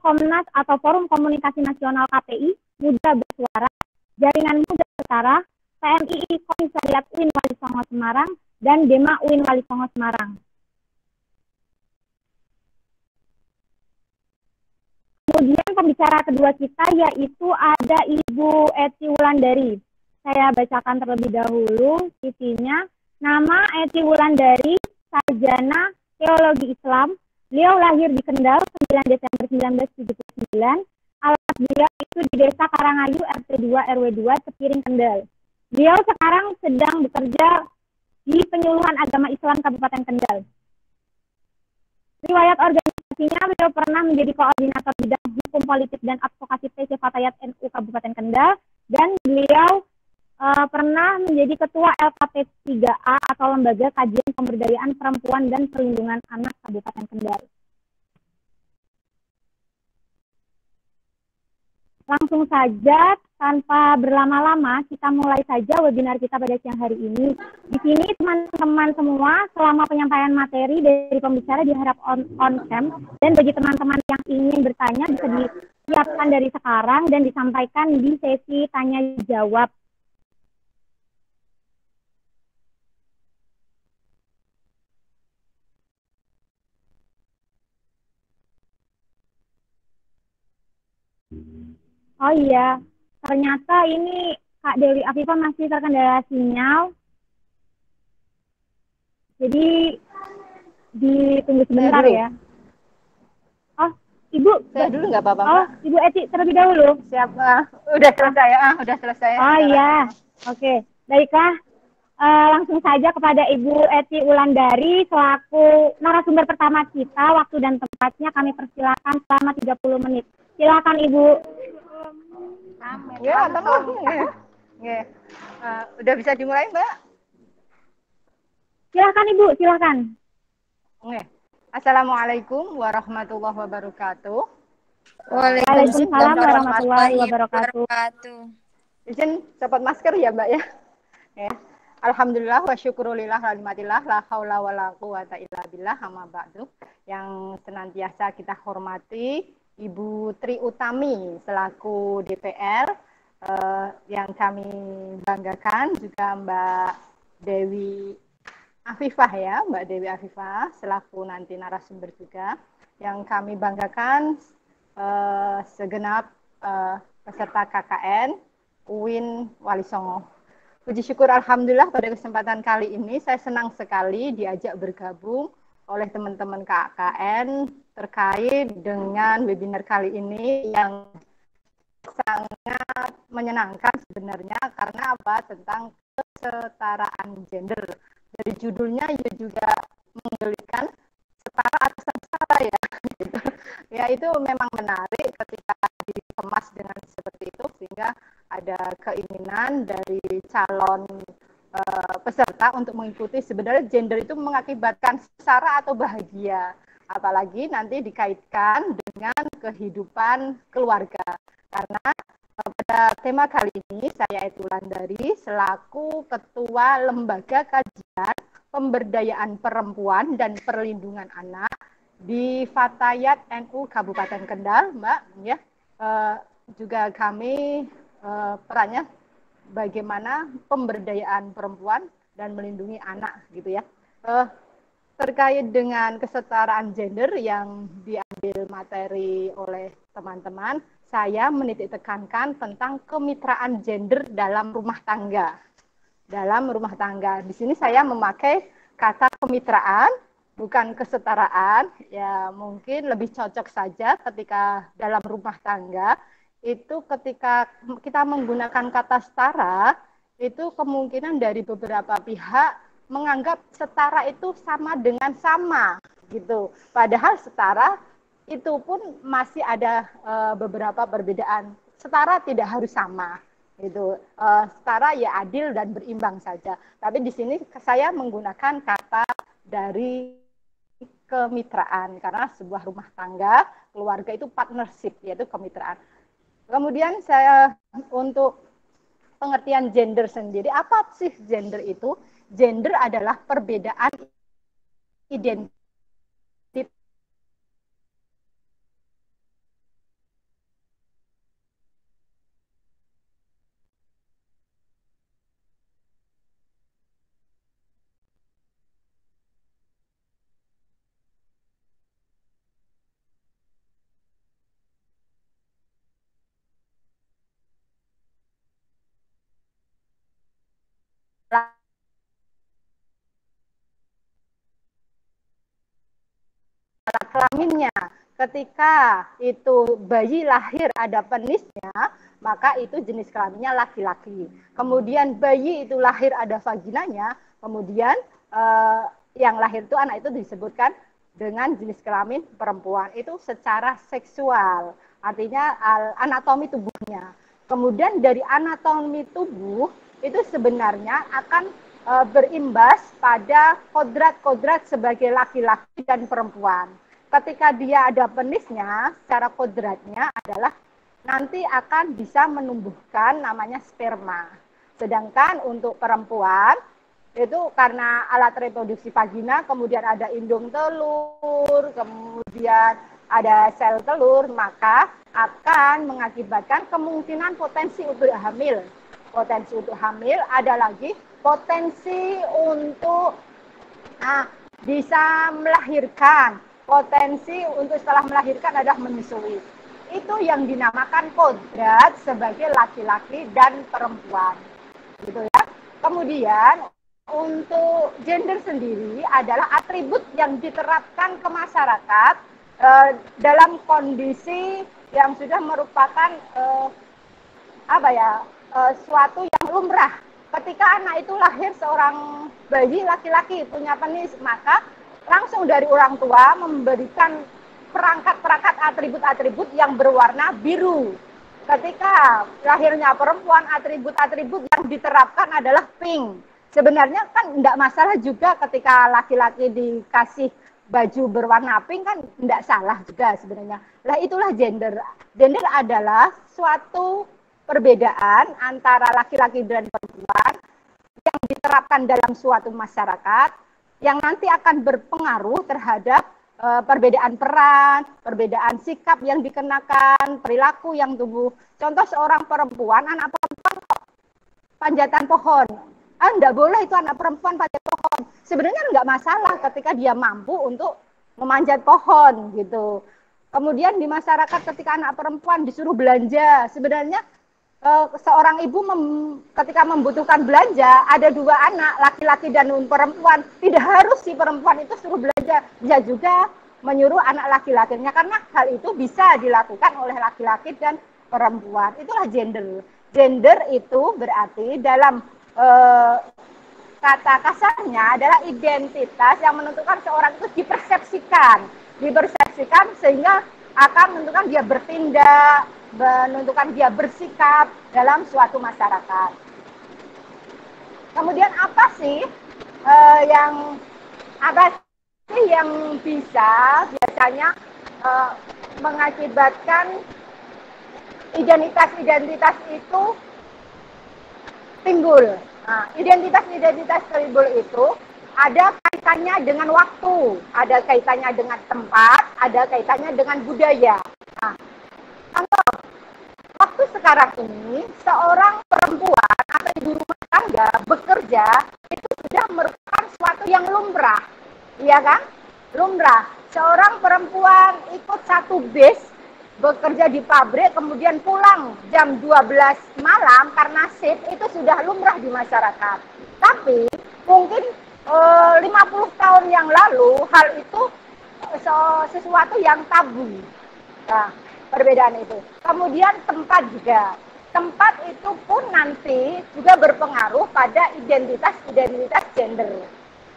Komnas atau Forum Komunikasi Nasional KPI, Muda Bersuara, Jaringan Muda Setara, PMII Komisariat UIN Wali Songo Semarang, dan Dema UIN Wali Songo Semarang. Kemudian pembicara kedua kita yaitu ada Ibu Eti Wulandari. Saya bacakan terlebih dahulu CV-nya. Nama Eti Wulandari, sarjana Teologi Islam. Beliau lahir di Kendal 9 Desember 1979. Alamat beliau itu di Desa Karangayu RT 2 RW 2 Cepiring Kendal. Beliau sekarang sedang bekerja di Penyuluhan Agama Islam Kabupaten Kendal. Riwayat organisasinya, beliau pernah menjadi koordinator bidang hukum politik dan advokasi PC Fatayat NU Kabupaten Kendal, dan beliau pernah menjadi ketua LKP 3A atau Lembaga Kajian Pemberdayaan Perempuan dan Perlindungan Anak Kabupaten Kendal. Langsung saja, tanpa berlama-lama, kita mulai saja webinar kita pada siang hari ini. Di sini teman-teman semua, selama penyampaian materi dari pembicara diharap on-cam, dan bagi teman-teman yang ingin bertanya bisa disiapkan dari sekarang dan disampaikan di sesi tanya-jawab. Oh iya, ternyata ini Kak Dewi Afifah masih terkendala sinyal. Jadi ditunggu sebentar ya. Oh, Ibu. Saya dulu nggak apa-apa, Mbak. Oh, Ibu Eti terlebih dahulu. Siap, udah selesai ya. Udah selesai. Oh iya, oke. Baiklah, langsung saja kepada Ibu Eti Wulandari selaku narasumber pertama kita. Waktu dan tempatnya kami persilakan selama 30 menit. Silakan Ibu. Ya, teman. Udah bisa dimulai, Mbak? Silakan Ibu, silakan. Assalamualaikum warahmatullahi wabarakatuh. Waalaikumsalam warahmatullahi wabarakatuh. Izin copot masker ya, Mbak ya. Alhamdulillah wa syukurulillah rahmatillah la haula wala quwata illa billah amma ba'du. Yang senantiasa kita hormati Ibu Tri Utami selaku DPR, yang kami banggakan juga Mbak Dewi Afifah ya, Mbak Dewi Afifah selaku nanti narasumber juga, yang kami banggakan segenap peserta KKN UIN Wali Songo. Puji syukur alhamdulillah pada kesempatan kali ini saya senang sekali diajak bergabung oleh teman-teman KKN terkait dengan webinar kali ini yang sangat menyenangkan sebenarnya karena apa? Tentang kesetaraan gender. Dari judulnya juga menggelikan setara atau sengsara ya. Ya itu memang menarik ketika dikemas dengan seperti itu sehingga ada keinginan dari calon peserta untuk mengikuti. Sebenarnya gender itu mengakibatkan sengsara atau bahagia, apalagi nanti dikaitkan dengan kehidupan keluarga. Karena pada tema kali ini saya Eti Wulandari selaku Ketua Lembaga Kajian Pemberdayaan Perempuan dan Perlindungan Anak di Fatayat NU Kabupaten Kendal, Mbak, ya, juga kami perannya bagaimana pemberdayaan perempuan dan melindungi anak, gitu ya. Terkait dengan kesetaraan gender yang diambil materi oleh teman-teman, saya menitik tekankan tentang kemitraan gender dalam rumah tangga. Dalam rumah tangga, di sini saya memakai kata kemitraan, bukan kesetaraan. Ya mungkin lebih cocok saja ketika dalam rumah tangga itu ketika kita menggunakan kata setara, itu kemungkinan dari beberapa pihak menganggap setara itu sama dengan sama, gitu. Padahal setara itu pun masih ada beberapa perbedaan. Setara tidak harus sama, gitu. Setara ya adil dan berimbang saja. Tapi di sini saya menggunakan kata dari kemitraan karena sebuah rumah tangga, keluarga itu partnership, yaitu kemitraan. Kemudian saya untuk pengertian gender sendiri, apa sih gender itu? Gender adalah perbedaan identitas kelaminnya. Ketika itu bayi lahir ada penisnya, maka itu jenis kelaminnya laki-laki. Kemudian bayi itu lahir ada vaginanya, kemudian yang lahir itu anak itu disebutkan dengan jenis kelamin perempuan. Itu secara seksual, artinya anatomi tubuhnya. Kemudian dari anatomi tubuh itu sebenarnya akan berimbas pada kodrat-kodrat sebagai laki-laki dan perempuan. Ketika dia ada penisnya, secara kodratnya adalah nanti akan bisa menumbuhkan namanya sperma. Sedangkan untuk perempuan, itu karena alat reproduksi vagina, kemudian ada indung telur, kemudian ada sel telur, maka akan mengakibatkan kemungkinan potensi untuk hamil. Potensi untuk hamil, ada lagi potensi untuk bisa melahirkan. Potensi untuk setelah melahirkan adalah menyusui. Itu yang dinamakan kodrat sebagai laki-laki dan perempuan. Gitu ya. Kemudian untuk gender sendiri adalah atribut yang diterapkan ke masyarakat dalam kondisi yang sudah merupakan suatu yang lumrah. Ketika anak itu lahir seorang bayi laki-laki punya penis, maka langsung dari orang tua memberikan perangkat-perangkat atribut-atribut yang berwarna biru. Ketika lahirnya perempuan, atribut-atribut yang diterapkan adalah pink. Sebenarnya kan tidak masalah juga ketika laki-laki dikasih baju berwarna pink, kan tidak salah juga sebenarnya. Nah, itulah gender. Gender adalah suatu perbedaan antara laki-laki dan perempuan yang diterapkan dalam suatu masyarakat yang nanti akan berpengaruh terhadap perbedaan peran, perbedaan sikap yang dikenakan, perilaku yang tumbuh. Contoh seorang perempuan, anak perempuan kok panjatan pohon. Enggak boleh itu anak perempuan panjat pohon. Sebenarnya enggak masalah ketika dia mampu untuk memanjat pohon gitu. Kemudian di masyarakat ketika anak perempuan disuruh belanja, sebenarnya seorang ibu ketika membutuhkan belanja, ada dua anak, laki-laki dan perempuan, tidak harus si perempuan itu suruh belanja, bisa juga menyuruh anak laki-lakinya, karena hal itu bisa dilakukan oleh laki-laki dan perempuan. Itulah gender. Gender itu berarti dalam kata kasarnya adalah identitas yang menentukan seorang itu dipersepsikan sehingga akan menentukan dia bertindak, menentukan dia bersikap dalam suatu masyarakat. Kemudian apa sih yang bisa biasanya mengakibatkan identitas itu timbul? Nah, identitas timbul itu ada kaitannya dengan waktu, ada kaitannya dengan tempat, ada kaitannya dengan budaya. Nah, contoh, waktu sekarang ini seorang perempuan atau ibu rumah tangga bekerja itu sudah merupakan suatu yang lumrah, iya kan? Lumrah. Seorang perempuan ikut satu base bekerja di pabrik kemudian pulang jam 12 malam karena shift, itu sudah lumrah di masyarakat. Tapi mungkin 50 tahun yang lalu hal itu sesuatu yang tabu. Nah, perbedaan itu. Kemudian tempat juga. Tempat itu pun nanti juga berpengaruh pada identitas gender.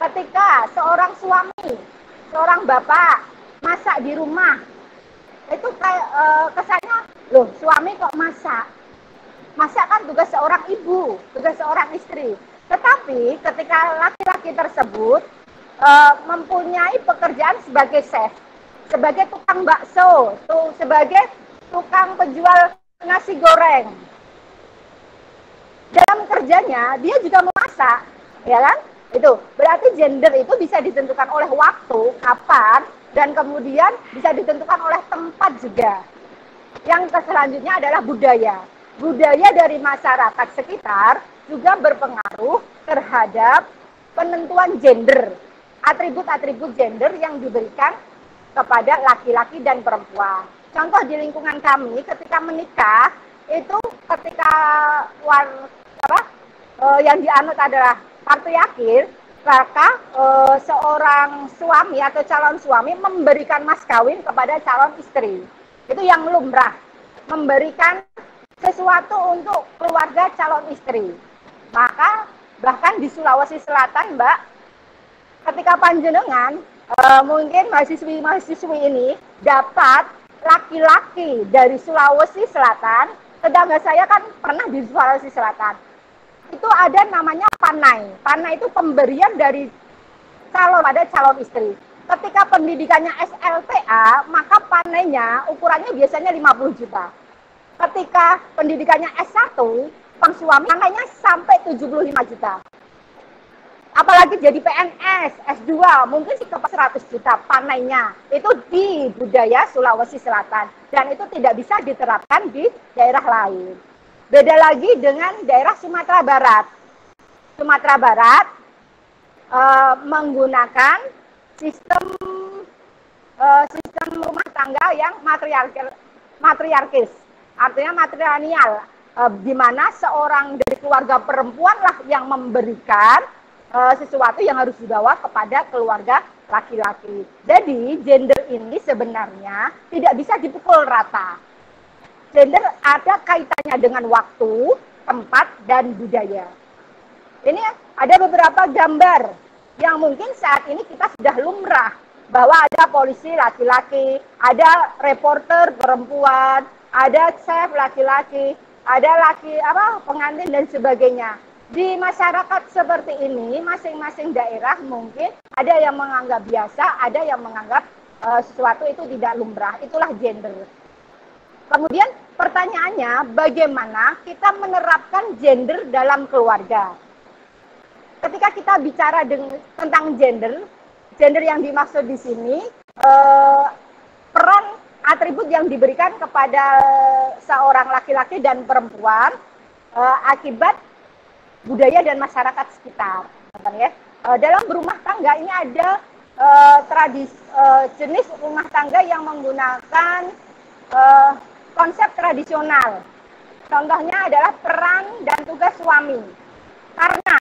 Ketika seorang suami, seorang bapak masak di rumah, itu kayak kesannya, loh suami kok masak? Masak kan tugas seorang ibu, tugas seorang istri. Tetapi ketika laki-laki tersebut mempunyai pekerjaan sebagai chef, sebagai tukang bakso, sebagai tukang penjual nasi goreng, dalam kerjanya dia juga memasak, ya kan? Itu berarti gender itu bisa ditentukan oleh waktu, kapan, dan kemudian bisa ditentukan oleh tempat juga. Yang selanjutnya adalah budaya. Budaya dari masyarakat sekitar juga berpengaruh terhadap penentuan gender, atribut-atribut gender yang diberikan kepada laki-laki dan perempuan. Contoh di lingkungan kami ketika menikah, itu ketika yang dianut adalah patriarki, maka seorang suami atau calon suami memberikan mas kawin kepada calon istri. Itu yang lumrah, memberikan sesuatu untuk keluarga calon istri. Maka bahkan di Sulawesi Selatan, Mbak, ketika panjenengan mungkin mahasiswi ini dapat laki-laki dari Sulawesi Selatan, tetangga saya kan pernah di Sulawesi Selatan, itu ada namanya panai. Panai itu pemberian dari calon pada calon istri. Ketika pendidikannya SLTA, maka panainya ukurannya biasanya 50 juta. Ketika pendidikannya S1, sang suami panainya sampai 75 juta. Apalagi jadi PNS, S2, mungkin sih ke 100 juta panainya. Itu di budaya Sulawesi Selatan. Dan itu tidak bisa diterapkan di daerah lain. Beda lagi dengan daerah Sumatera Barat. Sumatera Barat menggunakan sistem rumah tangga yang matriarkis. Artinya matrilineal. Di mana seorang dari keluarga perempuan lah yang memberikan sesuatu yang harus dibawa kepada keluarga laki-laki. Jadi gender ini sebenarnya tidak bisa dipukul rata. Gender ada kaitannya dengan waktu, tempat, dan budaya. Ini ada beberapa gambar yang mungkin saat ini kita sudah lumrah, bahwa ada polisi laki-laki, ada reporter perempuan, ada chef laki-laki, ada pengantin dan sebagainya. Di masyarakat seperti ini, masing-masing daerah mungkin ada yang menganggap biasa, ada yang menganggap sesuatu itu tidak lumrah. Itulah gender. Kemudian pertanyaannya, bagaimana kita menerapkan gender dalam keluarga? Ketika kita bicara tentang gender yang dimaksud di sini, peran atribut yang diberikan kepada seorang laki-laki dan perempuan akibat budaya dan masyarakat sekitar. Dalam berumah tangga ini ada jenis rumah tangga yang menggunakan konsep tradisional. Contohnya adalah peran dan tugas suami. Karena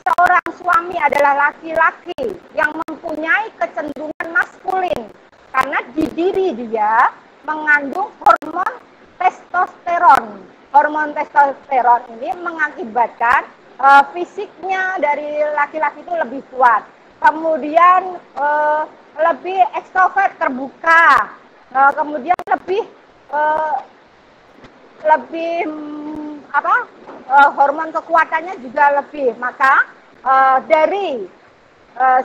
seorang suami adalah laki-laki yang mempunyai kecenderungan maskulin. Karena di diri dia mengandung hormon testosteron. Hormon testosteron ini mengakibatkan fisiknya dari laki-laki itu lebih kuat. Kemudian lebih ekstrovert, terbuka. Kemudian hormon kekuatannya juga lebih. Maka dari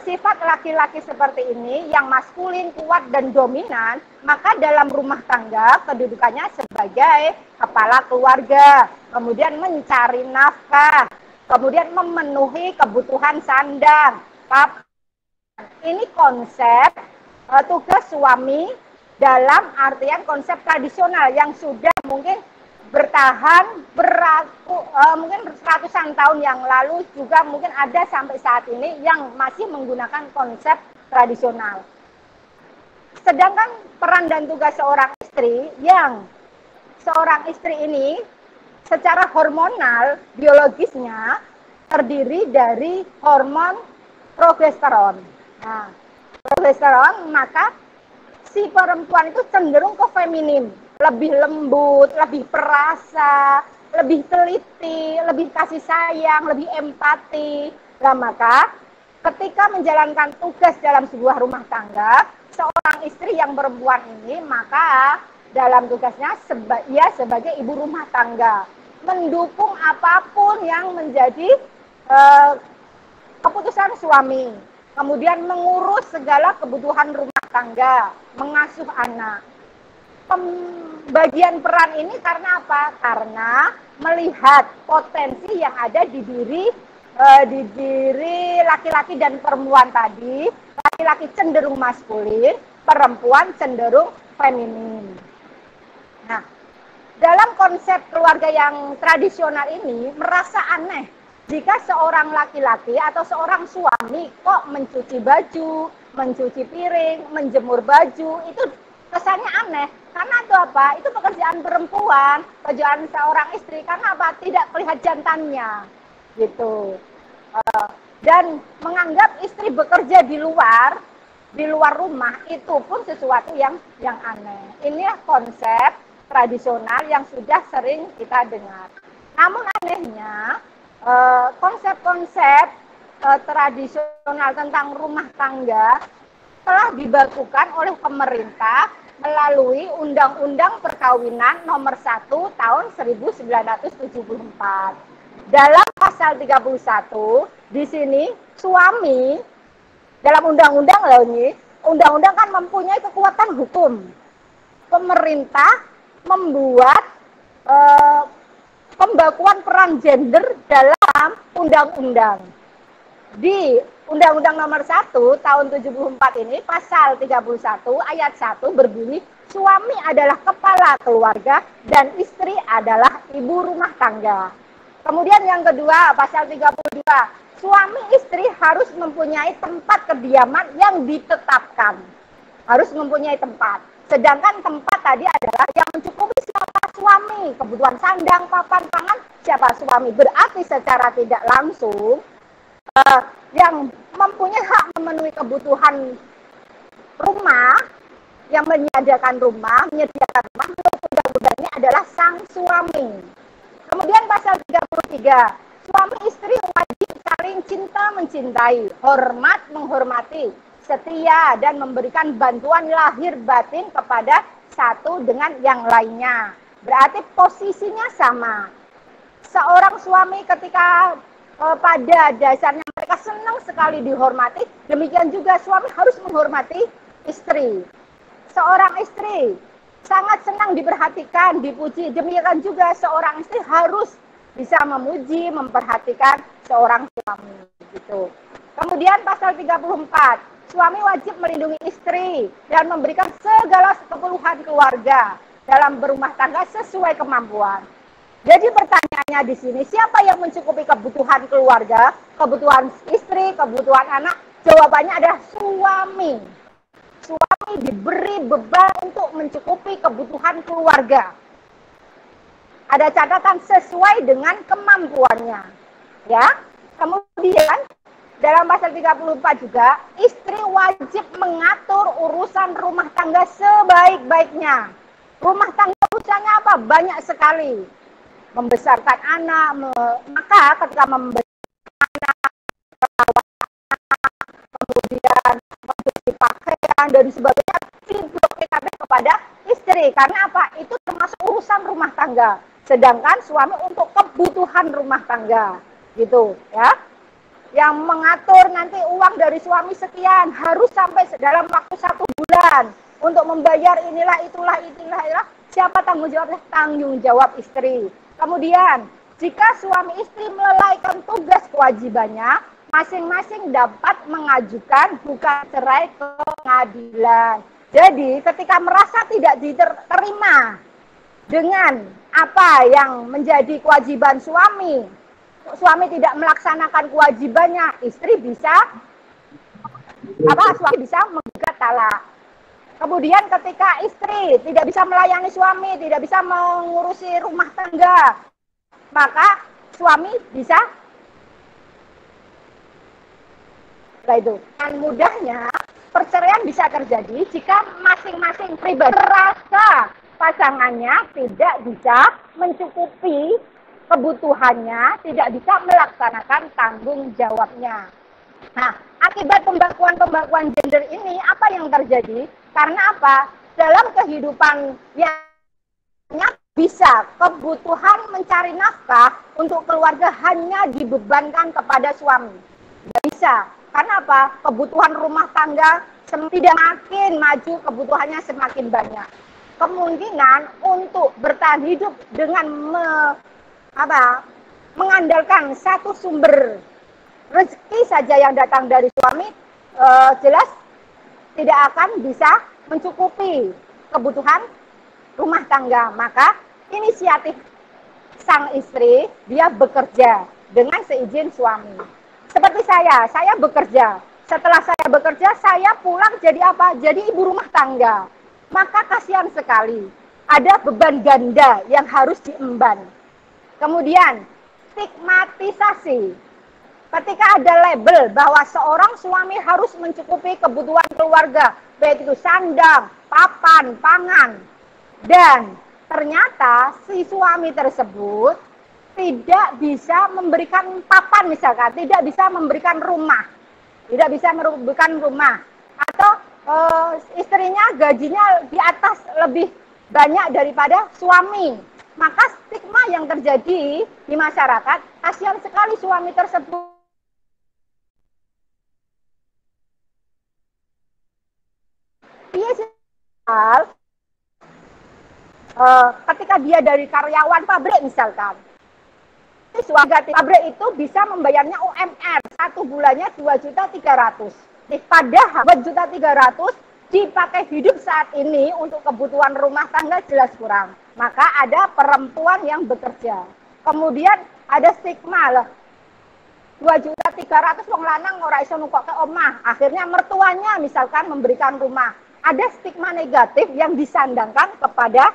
sifat laki-laki seperti ini yang maskulin, kuat, dan dominan, maka dalam rumah tangga kedudukannya sebagai kepala keluarga, kemudian mencari nafkah, kemudian memenuhi kebutuhan sandang, papan. Ini konsep tugas suami dalam artian konsep tradisional yang sudah mungkin bertahan mungkin ratusan tahun yang lalu, juga mungkin ada sampai saat ini yang masih menggunakan konsep tradisional. Sedangkan peran dan tugas seorang istri ini secara hormonal biologisnya terdiri dari hormon progesteron. Nah, progesteron, maka si perempuan itu cenderung ke feminim, lebih lembut, lebih perasa, lebih teliti, lebih kasih sayang, lebih empati. Nah, maka ketika menjalankan tugas dalam sebuah rumah tangga, seorang istri yang perempuan ini, maka dalam tugasnya ia sebagai ibu rumah tangga, mendukung apapun yang menjadi keputusan suami, kemudian mengurus segala kebutuhan rumah tangga, mengasuh anak. Pembagian peran ini karena apa? Karena melihat potensi yang ada di diri laki-laki dan perempuan tadi. Laki-laki cenderung maskulin, perempuan cenderung feminin. Nah, dalam konsep keluarga yang tradisional ini merasa aneh jika seorang laki-laki atau seorang suami kok mencuci baju, mencuci piring, menjemur baju, itu kesannya aneh. Karena itu apa? Itu pekerjaan perempuan, pekerjaan seorang istri. Karena apa? Tidak terlihat jantannya, gitu. dan menganggap istri bekerja di luar rumah itu pun sesuatu yang aneh. Inilah konsep tradisional yang sudah sering kita dengar. Namun anehnya konsep-konsep tradisional tentang rumah tangga telah dibakukan oleh pemerintah melalui Undang-Undang Perkawinan Nomor 1 Tahun 1974. Dalam pasal 31, di sini suami dalam undang-undang loh ini, undang-undang kan mempunyai kekuatan hukum. Pemerintah membuat pembakuan peran gender dalam undang-undang. Di Undang-Undang Nomor 1 Tahun 74 ini, pasal 31 ayat 1 berbunyi, suami adalah kepala keluarga dan istri adalah ibu rumah tangga. Kemudian yang kedua, pasal 32, suami istri harus mempunyai tempat kediaman yang ditetapkan. Harus mempunyai tempat. Sedangkan tempat tadi adalah yang mencukupi siapa suami. Kebutuhan sandang, papan, pangan, siapa suami. Berarti secara tidak langsung, yang mempunyai hak memenuhi kebutuhan rumah, yang menyediakan rumah menurut undang-undangnya adalah sang suami. Kemudian pasal 33, suami istri wajib saling cinta mencintai, hormat menghormati, setia dan memberikan bantuan lahir batin kepada satu dengan yang lainnya. Berarti posisinya sama. Seorang suami ketika pada dasarnya mereka senang sekali dihormati, demikian juga suami harus menghormati istri. Seorang istri sangat senang diperhatikan, dipuji, demikian juga seorang istri harus bisa memuji, memperhatikan seorang suami gitu. Kemudian pasal 34, suami wajib melindungi istri dan memberikan segala keperluan keluarga dalam berumah tangga sesuai kemampuan. Jadi pertanyaannya di sini, siapa yang mencukupi kebutuhan keluarga, kebutuhan istri, kebutuhan anak? Jawabannya adalah suami. Suami diberi beban untuk mencukupi kebutuhan keluarga. Ada catatan sesuai dengan kemampuannya. Ya. Kemudian dalam pasal 34 juga, istri wajib mengatur urusan rumah tangga sebaik-baiknya. Rumah tangga urusannya apa? Banyak sekali. Membesarkan anak, maka ketika membesarkan anak, kemudian membersih pakaian dan sebagainya, tidak PKB kepada istri. Karena apa? Itu termasuk urusan rumah tangga. Sedangkan suami untuk kebutuhan rumah tangga. Gitu ya. Yang mengatur nanti uang dari suami sekian harus sampai dalam waktu 1 bulan untuk membayar inilah itulah. Siapa tanggung jawabnya? Tanggung jawab istri. Kemudian jika suami istri melalaikan tugas kewajibannya, masing-masing dapat mengajukan gugatan cerai ke pengadilan. Jadi ketika merasa tidak diterima dengan apa yang menjadi kewajiban suami tidak melaksanakan kewajibannya, istri bisa suami bisa menggugat talak. Kemudian ketika istri tidak bisa melayani suami, tidak bisa mengurusi rumah tangga, maka suami bisa itu. Dan mudahnya perceraian bisa terjadi jika masing-masing pribadi merasa pasangannya tidak bisa mencukupi kebutuhannya, tidak bisa melaksanakan tanggung jawabnya. Nah, akibat pembakuan gender ini, apa yang terjadi? Karena apa? Dalam kehidupan yang bisa, kebutuhan mencari nafkah untuk keluarga hanya dibebankan kepada suami. Tidak bisa. Karena apa? Kebutuhan rumah tangga tidak makin maju, kebutuhannya semakin banyak. Kemungkinan untuk bertahan hidup dengan mengandalkan satu sumber rezeki saja yang datang dari suami, jelas tidak akan bisa mencukupi kebutuhan rumah tangga. Maka inisiatif sang istri, dia bekerja dengan seizin suami. Seperti saya bekerja. Setelah saya bekerja, saya pulang jadi apa? Jadi ibu rumah tangga. Maka kasihan sekali. Ada beban ganda yang harus diemban. Kemudian, stigmatisasi. Ketika ada label bahwa seorang suami harus mencukupi kebutuhan keluarga, baik itu sandang, papan, pangan, dan ternyata si suami tersebut tidak bisa memberikan papan misalkan, tidak bisa memberikan rumah, atau istrinya gajinya di atas lebih banyak daripada suami, maka stigma yang terjadi di masyarakat, kasihan sekali suami tersebut. Ketika dia dari karyawan pabrik misalkan, suami pabrik itu bisa membayarnya UMR satu bulannya 2.300.000. Padahal 2.300.000 dipakai hidup saat ini untuk kebutuhan rumah tangga jelas kurang. Maka ada perempuan yang bekerja. Kemudian ada stigma lah. 2.300.000 wong lanang ora iso nukokke omah. Akhirnya mertuanya misalkan memberikan rumah. Ada stigma negatif yang disandangkan kepada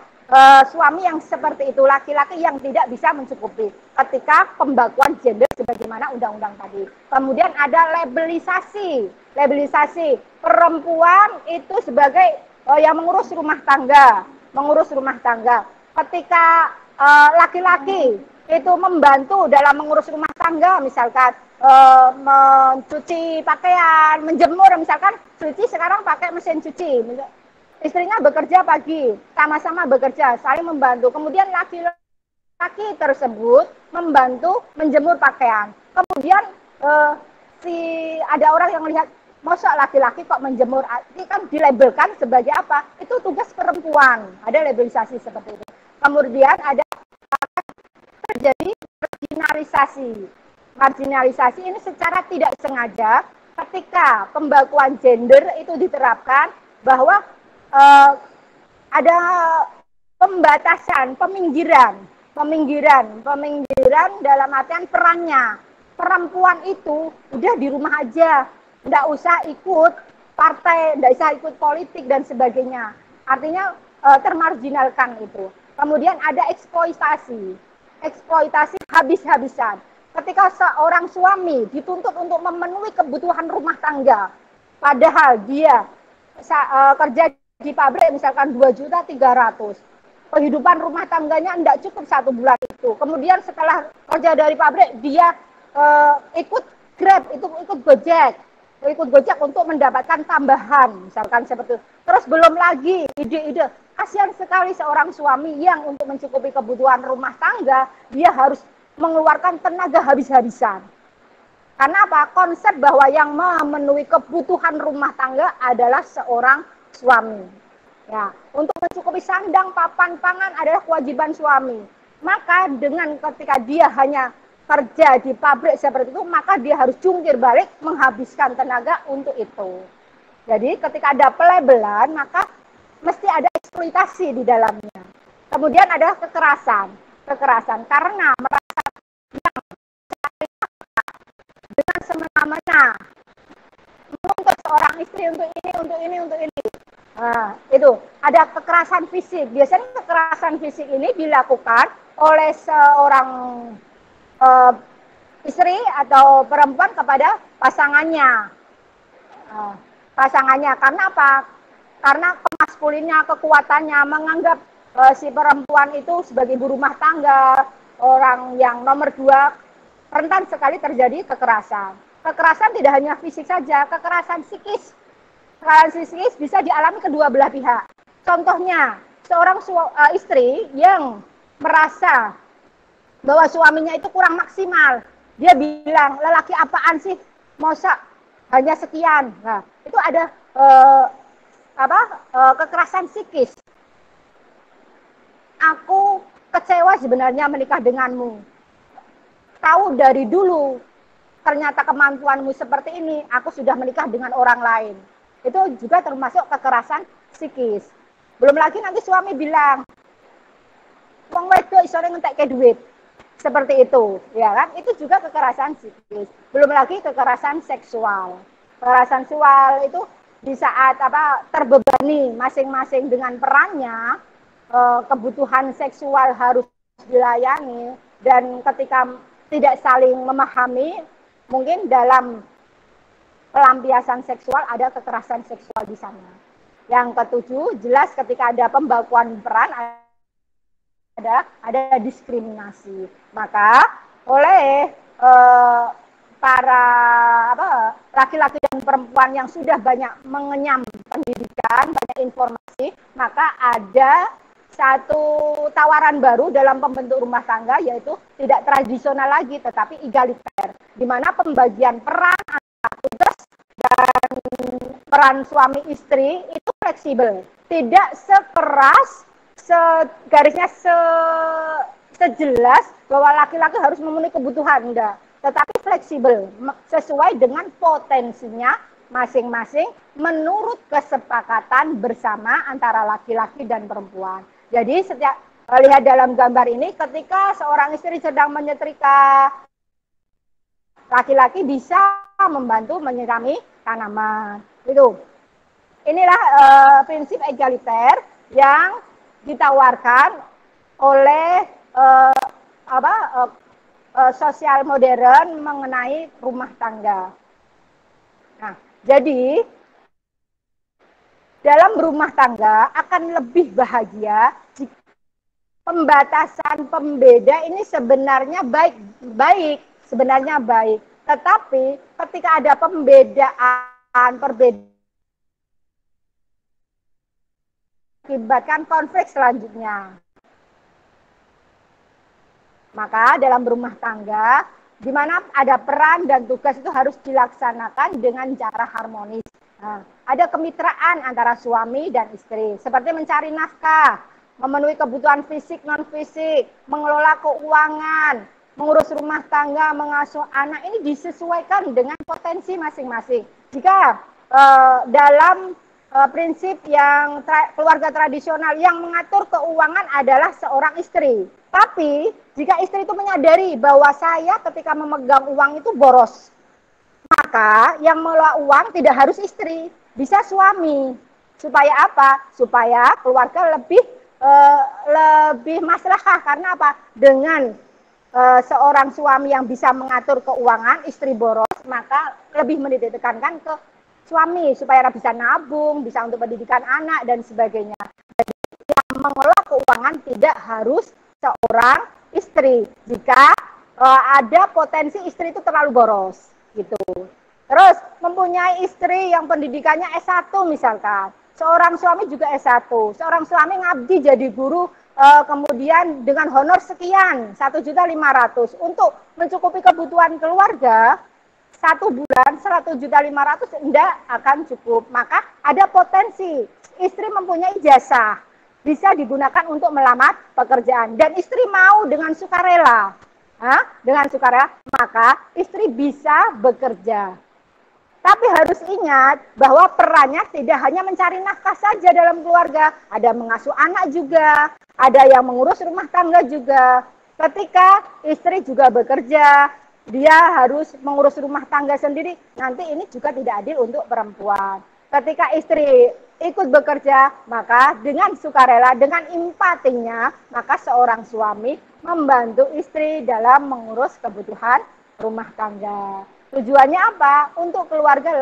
suami yang seperti itu, laki-laki yang tidak bisa mencukupi ketika pembakuan gender sebagaimana undang-undang tadi. Kemudian ada labelisasi perempuan itu sebagai yang mengurus rumah tangga. Ketika laki-laki itu membantu dalam mengurus rumah tangga, misalkan mencuci pakaian, menjemur, misalkan cuci sekarang pakai mesin cuci. Istrinya bekerja pagi, sama-sama bekerja, saling membantu. Kemudian laki-laki tersebut membantu menjemur pakaian. Kemudian ada orang yang melihat, masa laki-laki kok menjemur? Ini kan dilabelkan sebagai apa? Itu tugas perempuan. Ada labelisasi seperti itu. Kemudian ada terjadi marginalisasi ini secara tidak sengaja ketika pembakuan gender itu diterapkan bahwa ada pembatasan, peminggiran dalam artian perannya. Perempuan itu udah di rumah aja, nggak usah ikut partai, nggak usah ikut politik dan sebagainya. Artinya termarginalkan itu. Kemudian ada eksploitasi habis-habisan. Ketika seorang suami dituntut untuk memenuhi kebutuhan rumah tangga, padahal dia kerja di pabrik misalkan 2.300.000, penghidupan rumah tangganya tidak cukup 1 bulan itu. Kemudian setelah kerja dari pabrik dia ikut Grab, ikut Gojek untuk mendapatkan tambahan, misalkan seperti itu. Terus belum lagi ide-ide, kasihan sekali seorang suami yang untuk mencukupi kebutuhan rumah tangga dia harus mengeluarkan tenaga habis-habisan. Karena apa? Konsep bahwa yang memenuhi kebutuhan rumah tangga adalah seorang suami. Ya, untuk mencukupi sandang, papan, pangan adalah kewajiban suami. Maka dengan ketika dia hanya kerja di pabrik seperti itu, maka dia harus jungkir balik menghabiskan tenaga untuk itu. Jadi ketika ada pelabelan, maka mesti ada eksploitasi di dalamnya. Kemudian ada kekerasan karena merasa dengan semena-mena menuntut seorang istri untuk ini. Nah, itu ada kekerasan fisik. Biasanya kekerasan fisik ini dilakukan oleh seorang istri atau perempuan kepada pasangannya. Karena apa? Karena kemaskulinnya, kekuatannya, menganggap si perempuan itu sebagai ibu rumah tangga, orang yang nomor 2, rentan sekali terjadi kekerasan. Kekerasan tidak hanya fisik saja, kekerasan psikis. Kekerasan psikis bisa dialami kedua belah pihak. Contohnya, seorang istri yang merasa bahwa suaminya itu kurang maksimal. Dia bilang, lelaki apaan sih? Masa hanya sekian. Nah, itu ada kekerasan psikis. Aku kecewa sebenarnya menikah denganmu. Tahu dari dulu ternyata kemampuanmu seperti ini, aku sudah menikah dengan orang lain. Itu juga termasuk kekerasan psikis. Belum lagi nanti suami bilang, wong wedok iso ngentekke duit. Seperti itu, ya kan? Itu juga kekerasan psikis. Belum lagi kekerasan seksual. Kekerasan seksual itu di saat terbebani masing-masing dengan perannya, kebutuhan seksual harus dilayani, dan ketika tidak saling memahami, mungkin dalam pelampiasan seksual ada kekerasan seksual di sana. Yang ketujuh, jelas ketika ada pembakuan peran ada diskriminasi. Maka oleh para laki-laki dan perempuan yang sudah banyak mengenyam pendidikan, banyak informasi, maka ada satu tawaran baru dalam pembentuk rumah tangga, yaitu tidak tradisional lagi tetapi egaliter, di mana pembagian peran antara tugas dan peran suami istri itu fleksibel, tidak sekeras garisnya sejelas bahwa laki-laki harus memenuhi kebutuhan, enggak, tetapi fleksibel sesuai dengan potensinya masing-masing menurut kesepakatan bersama antara laki-laki dan perempuan. Jadi setiap lihat dalam gambar ini, ketika seorang istri sedang menyetrika, laki-laki bisa membantu menyirami tanaman. Itu. Inilah prinsip egaliter yang ditawarkan oleh sosial modern mengenai rumah tangga. Nah, jadi dalam rumah tangga akan lebih bahagia jika pembatasan pembeda ini sebenarnya baik, sebenarnya baik. Tetapi ketika ada perbedaan akibatkan konflik selanjutnya. Maka dalam rumah tangga, di mana ada peran dan tugas itu harus dilaksanakan dengan cara harmonis. Nah, ada kemitraan antara suami dan istri, seperti mencari nafkah, memenuhi kebutuhan fisik non-fisik, mengelola keuangan, mengurus rumah tangga, mengasuh anak, ini disesuaikan dengan potensi masing-masing. Jika dalam prinsip yang keluarga tradisional yang mengatur keuangan adalah seorang istri. Tapi jika istri itu menyadari bahwa saya ketika memegang uang itu boros, maka yang mengelola uang tidak harus istri, bisa suami. Supaya apa? Supaya keluarga lebih maslahah. Karena apa? Dengan seorang suami yang bisa mengatur keuangan, istri boros, maka lebih menitekankan ke suami supaya bisa nabung, bisa untuk pendidikan anak dan sebagainya. Jadi yang mengelola keuangan tidak harus seorang istri jika ada potensi istri itu terlalu boros gitu. Terus mempunyai istri yang pendidikannya S1 misalkan, seorang suami juga S1, seorang suami ngabdi jadi guru kemudian dengan honor sekian 1.500.000 untuk mencukupi kebutuhan keluarga. 1 bulan 100.500.000 tidak akan cukup. Maka ada potensi istri mempunyai jasa bisa digunakan untuk melamar pekerjaan dan istri mau dengan sukarela. Dengan sukarela, maka istri bisa bekerja. Tapi harus ingat bahwa perannya tidak hanya mencari nafkah saja dalam keluarga, ada mengasuh anak juga, ada yang mengurus rumah tangga juga. Ketika istri juga bekerja, dia harus mengurus rumah tangga sendiri, nanti ini juga tidak adil untuk perempuan. Ketika istri ikut bekerja, maka dengan sukarela, dengan empatinya, maka seorang suami membantu istri dalam mengurus kebutuhan rumah tangga. Tujuannya apa? Untuk keluarga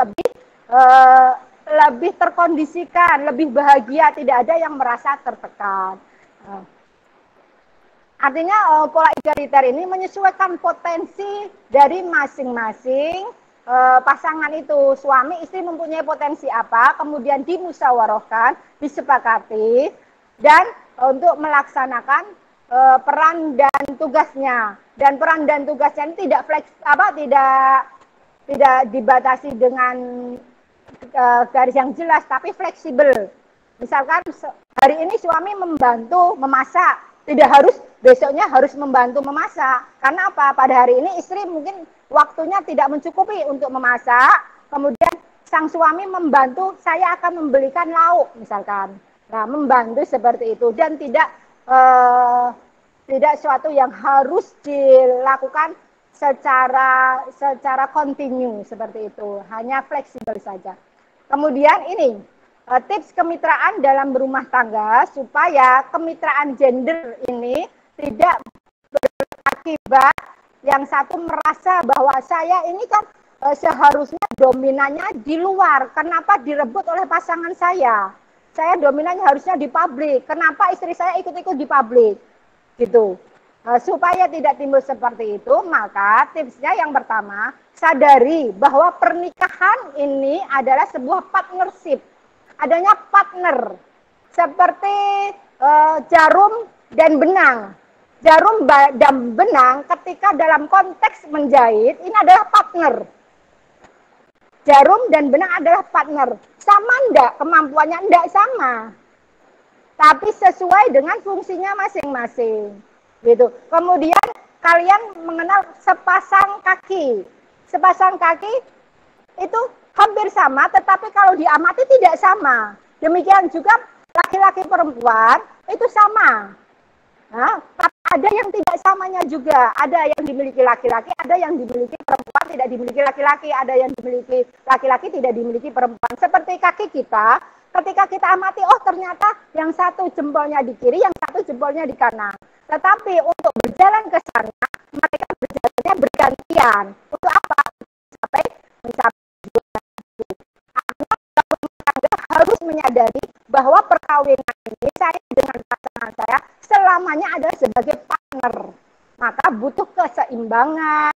lebih terkondisikan, lebih bahagia, tidak ada yang merasa tertekan. Artinya pola egaliter ini menyesuaikan potensi dari masing-masing pasangan itu. Suami istri mempunyai potensi apa, kemudian dimusyawarahkan, disepakati, dan untuk melaksanakan peran dan tugasnya. Dan peran dan tugasnya ini tidak dibatasi dengan garis yang jelas, tapi fleksibel. Misalkan hari ini suami membantu memasak, tidak harus besoknya harus membantu memasak. Karena apa? Pada hari ini istri mungkin waktunya tidak mencukupi untuk memasak. Kemudian sang suami membantu, saya akan membelikan lauk misalkan. Nah, membantu seperti itu dan tidak suatu yang harus dilakukan secara kontinu seperti itu. Hanya fleksibel saja. Kemudian ini tips kemitraan dalam berumah tangga supaya kemitraan gender ini tidak berakibat Yang satu merasa bahwa saya ini kan seharusnya dominannya di luar. Kenapa direbut oleh pasangan saya? Saya dominannya harusnya di publik. Kenapa istri saya ikut-ikut di publik? Gitu. Supaya tidak timbul seperti itu, maka tipsnya yang pertama, sadari bahwa pernikahan ini adalah sebuah partnership. Adanya partner. Seperti jarum dan benang. Jarum dan benang ketika dalam konteks menjahit, ini adalah partner. Jarum dan benang adalah partner. Sama enggak kemampuannya? Enggak sama. Tapi sesuai dengan fungsinya masing-masing. Gitu. Kemudian kalian mengenal sepasang kaki. Sepasang kaki itu hampir sama, tetapi kalau diamati tidak sama. Demikian juga laki-laki perempuan itu sama. Nah, tapi ada yang tidak samanya juga. Ada yang dimiliki laki-laki, ada yang dimiliki perempuan, tidak dimiliki laki-laki, ada yang dimiliki laki-laki, tidak dimiliki perempuan. Seperti kaki kita, ketika kita amati, oh ternyata yang satu jempolnya di kiri, yang satu jempolnya di kanan. Tetapi untuk berjalan ke sana, mereka berjalannya bergantian. Untuk apa? Mencapai harus menyadari bahwa perkawinan ini saya dengan pasangan saya selamanya adalah sebagai partner. Maka butuh keseimbangan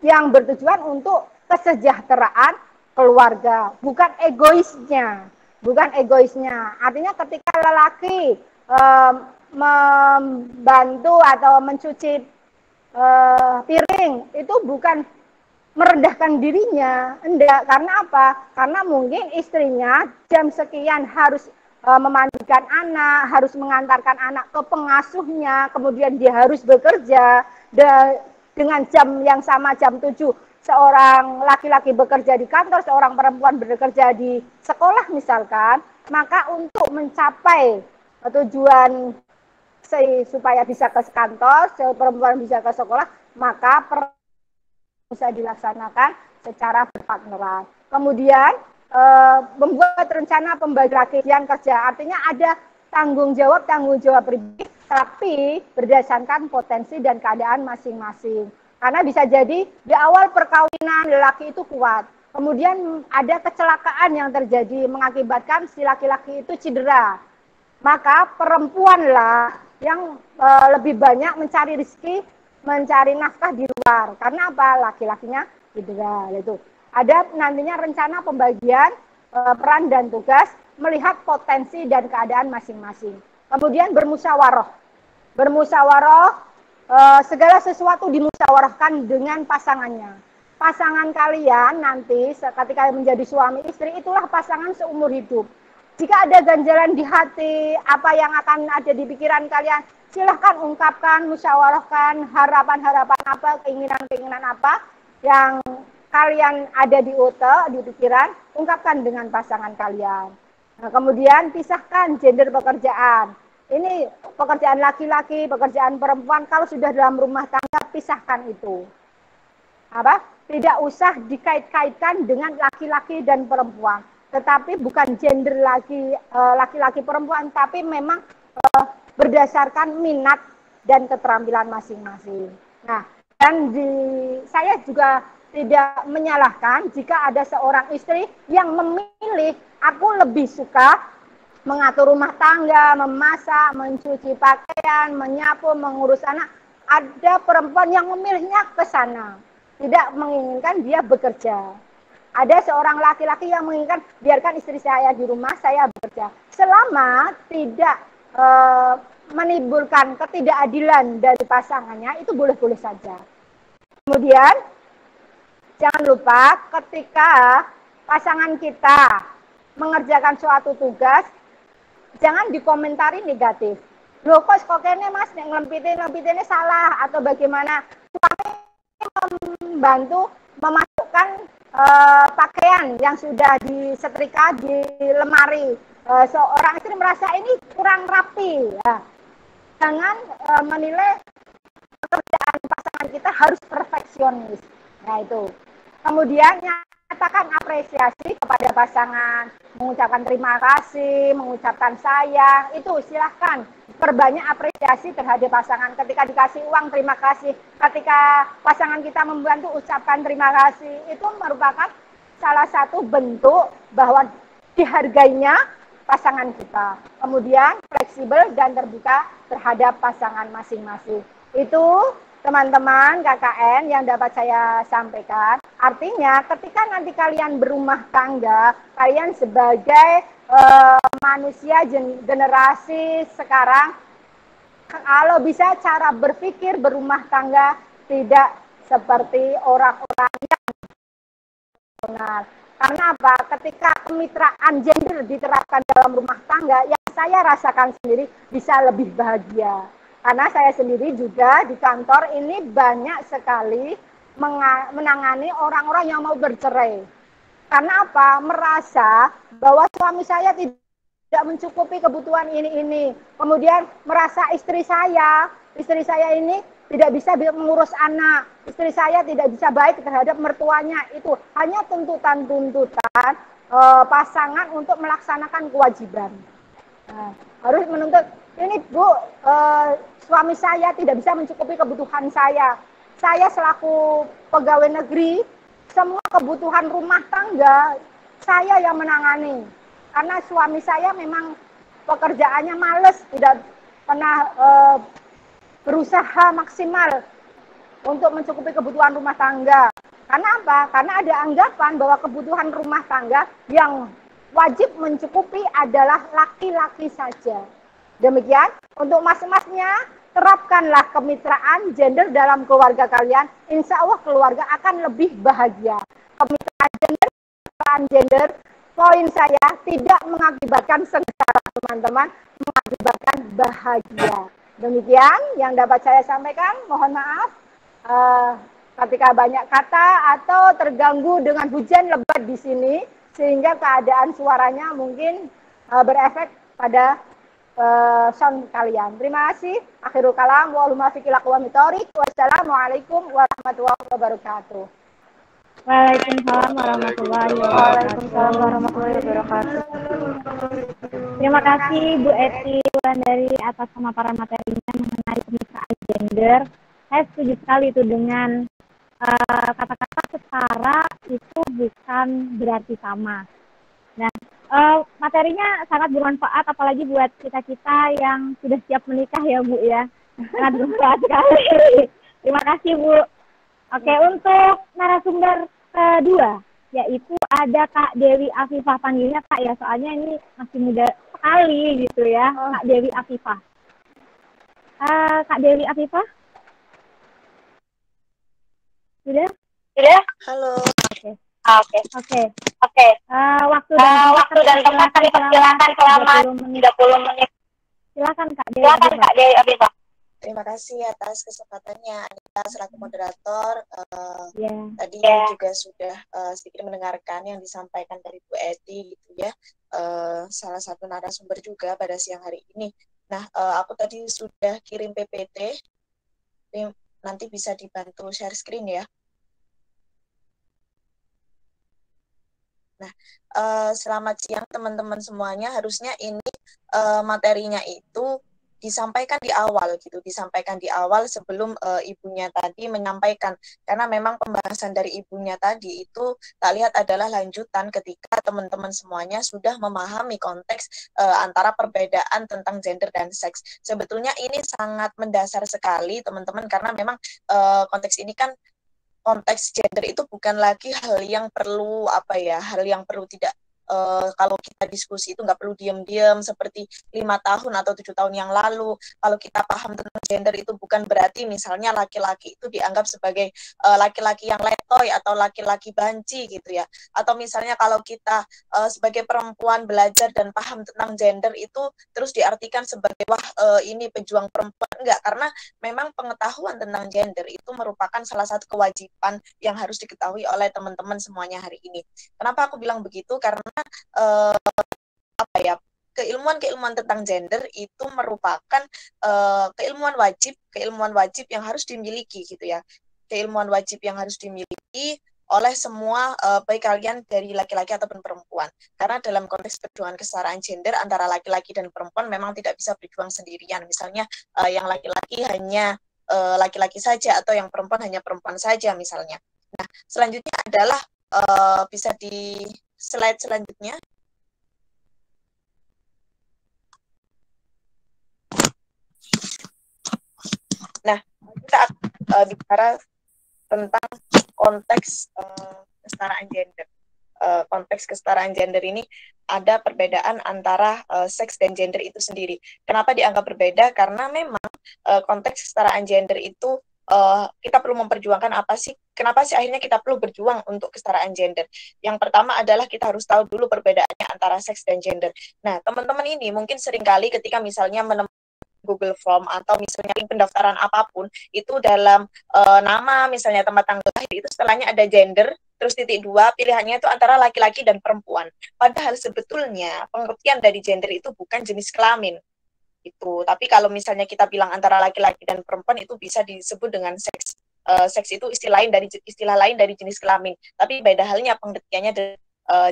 yang bertujuan untuk kesejahteraan keluarga, bukan egoisnya. Bukan egoisnya. Artinya ketika lelaki membantu atau mencuci piring, itu bukan merendahkan dirinya, enggak. Karena apa? Karena mungkin istrinya jam sekian harus memandikan anak, harus mengantarkan anak ke pengasuhnya, kemudian dia harus bekerja dengan jam yang sama, jam 7. Seorang laki-laki bekerja di kantor, seorang perempuan bekerja di sekolah misalkan, maka untuk mencapai tujuan supaya bisa ke kantor, perempuan bisa ke sekolah, maka bisa dilaksanakan secara berpartneran. Kemudian membuat rencana pembagian kerja, artinya ada tanggung jawab pribadi, tapi berdasarkan potensi dan keadaan masing-masing. Karena bisa jadi di awal perkawinan lelaki itu kuat, kemudian ada kecelakaan yang terjadi mengakibatkan si laki-laki itu cedera. Maka perempuanlah yang lebih banyak mencari rezeki, mencari nafkah di luar. Karena apa? Laki-lakinya cedera. Itu ada nantinya rencana pembagian peran dan tugas melihat potensi dan keadaan masing-masing. Kemudian bermusyawarah. Segala sesuatu dimusyawarahkan dengan pasangannya. Pasangan kalian nanti ketika menjadi suami istri itulah pasangan seumur hidup. Jika ada ganjalan di hati, apa yang akan ada di pikiran kalian, silahkan ungkapkan, musyawarahkan, harapan-harapan apa, keinginan-keinginan apa yang kalian ada di otak, di pikiran, ungkapkan dengan pasangan kalian. Nah, kemudian pisahkan gender pekerjaan. Ini pekerjaan laki-laki, pekerjaan perempuan, kalau sudah dalam rumah tangga, pisahkan itu. Tidak usah dikait-kaitkan dengan laki-laki dan perempuan. Tetapi bukan gender laki-laki perempuan, tapi memang berdasarkan minat dan keterampilan masing-masing. Nah, dan saya juga tidak menyalahkan jika ada seorang istri yang memilih, aku lebih suka mengatur rumah tangga, memasak, mencuci pakaian, menyapu, mengurus anak. Ada perempuan yang memilihnya ke sana, tidak menginginkan dia bekerja. Ada seorang laki-laki yang menginginkan biarkan istri saya di rumah, saya bekerja. Selama tidak menimbulkan ketidakadilan dari pasangannya, itu boleh-boleh saja. Kemudian, jangan lupa ketika pasangan kita mengerjakan suatu tugas, jangan dikomentari negatif. Loh kok kene mas, ngelempitin salah atau bagaimana. Suami membantu memasukkan pakaian yang sudah disetrika di lemari. Seorang istri merasa ini kurang rapi. Ya. Jangan menilai pekerjaan pasangan kita harus perfeksionis. Nah itu. Kemudian yang Katakan apresiasi kepada pasangan, mengucapkan terima kasih, mengucapkan sayang, itu silahkan perbanyak apresiasi terhadap pasangan. Ketika dikasih uang, terima kasih. Ketika pasangan kita membantu, ucapkan terima kasih. Itu merupakan salah satu bentuk bahwa dihargainya pasangan kita. Kemudian fleksibel dan terbuka terhadap pasangan masing-masing. Itu teman-teman KKN yang dapat saya sampaikan. Artinya ketika nanti kalian berumah tangga, kalian sebagai manusia generasi sekarang, kalau bisa cara berpikir berumah tangga tidak seperti orang-orang yang benar. Karena apa? Ketika kemitraan gender diterapkan dalam rumah tangga, yang saya rasakan sendiri bisa lebih bahagia. Karena saya sendiri juga di kantor ini banyak sekali menangani orang-orang yang mau bercerai. Karena apa? Merasa bahwa suami saya tidak mencukupi kebutuhan ini. Kemudian merasa istri saya ini tidak bisa mengurus anak, istri saya tidak bisa baik terhadap mertuanya. Itu hanya tuntutan-tuntutan pasangan untuk melaksanakan kewajiban. Nah, harus menuntut ini Bu, suami saya tidak bisa mencukupi kebutuhan saya. Saya selaku pegawai negeri, semua kebutuhan rumah tangga saya yang menangani. Karena suami saya memang pekerjaannya males, tidak pernah berusaha maksimal untuk mencukupi kebutuhan rumah tangga. Karena apa? Karena ada anggapan bahwa kebutuhan rumah tangga yang wajib mencukupi adalah laki-laki saja. Demikian, untuk mas-masnya, terapkanlah kemitraan gender dalam keluarga kalian. Insya Allah keluarga akan lebih bahagia. Kemitraan gender, poin saya, tidak mengakibatkan sengsara teman-teman, mengakibatkan bahagia. Demikian yang dapat saya sampaikan. Mohon maaf ketika banyak kata atau terganggu dengan hujan lebat di sini, sehingga keadaan suaranya mungkin berefek pada sound kalian. Terima kasih. Akhirul kalam. Wassalamualaikum warahmatullahi wabarakatuh. Waalaikumsalam warahmatullahi wabarakatuh. Terima kasih Bu Eti Wulandari atas pemaparan materinya mengenai kemitraan gender. Saya setuju sekali itu dengan kata-kata setara itu bukan berarti sama. Nah, materinya sangat bermanfaat, apalagi buat kita-kita yang sudah siap menikah ya Bu ya. Sangat bermanfaat sekali. Terima kasih Bu. Oke, untuk narasumber kedua, yaitu ada Kak Dewi Afifah, panggilnya Kak ya, soalnya ini masih muda sekali gitu ya, Kak Dewi Afifah. Kak Dewi Afifah? Sudah? Sudah? Halo. Oke. Waktu dan tempat kami persilakan selama 30 menit. Silakan Kak Dewi Afifah. Terima kasih atas kesempatannya Anita selaku moderator. Tadi juga sudah sedikit mendengarkan yang disampaikan dari Bu Eti gitu ya. Salah satu narasumber juga pada siang hari ini. Nah, aku tadi sudah kirim PPT. Nanti bisa dibantu share screen ya. Nah, selamat siang teman-teman semuanya. Harusnya ini materinya itu disampaikan di awal gitu, disampaikan di awal sebelum ibunya tadi menyampaikan, karena memang pembahasan dari ibunya tadi itu tak lihat adalah lanjutan ketika teman-teman semuanya sudah memahami konteks antara perbedaan tentang gender dan seks. Sebetulnya ini sangat mendasar sekali teman-teman, karena memang konteks ini kan konteks gender itu bukan lagi hal yang perlu tidak kalau kita diskusi itu nggak perlu diam-diam seperti 5 tahun atau 7 tahun yang lalu. Kalau kita paham tentang gender itu bukan berarti misalnya laki-laki itu dianggap sebagai laki-laki yang letoy atau laki-laki banci gitu ya. Atau misalnya kalau kita sebagai perempuan belajar dan paham tentang gender itu terus diartikan sebagai ini pejuang perempuan. Enggak, karena memang pengetahuan tentang gender itu merupakan salah satu kewajiban yang harus diketahui oleh teman-teman semuanya hari ini. Kenapa aku bilang begitu? Karena keilmuan tentang gender itu merupakan keilmuan wajib yang harus dimiliki gitu ya. Keilmuan wajib yang harus dimiliki oleh semua baik kalian dari laki-laki ataupun perempuan. Karena dalam konteks perjuangan kesetaraan gender antara laki-laki dan perempuan memang tidak bisa berjuang sendirian. Misalnya yang laki-laki hanya laki-laki saja atau yang perempuan hanya perempuan saja misalnya. Nah, selanjutnya adalah bisa di slide selanjutnya. Nah, kita bicara tentang konteks kesetaraan gender. Konteks kesetaraan gender ini ada perbedaan antara seks dan gender itu sendiri. Kenapa dianggap berbeda? Karena memang konteks kesetaraan gender itu kita perlu memperjuangkan apa sih? Kenapa sih akhirnya kita perlu berjuang untuk kesetaraan gender? Yang pertama adalah kita harus tahu dulu perbedaannya antara seks dan gender. Nah, teman-teman ini mungkin seringkali ketika misalnya menemukan Google Form atau misalnya link pendaftaran apapun itu dalam nama misalnya tempat tanggal lahir itu setelahnya ada gender terus titik dua pilihannya itu antara laki-laki dan perempuan. Padahal sebetulnya pengertian dari gender itu bukan jenis kelamin itu. Tapi kalau misalnya kita bilang antara laki-laki dan perempuan itu bisa disebut dengan seks. Seks itu istilah lain dari jenis kelamin. Tapi beda halnya pengertiannya dari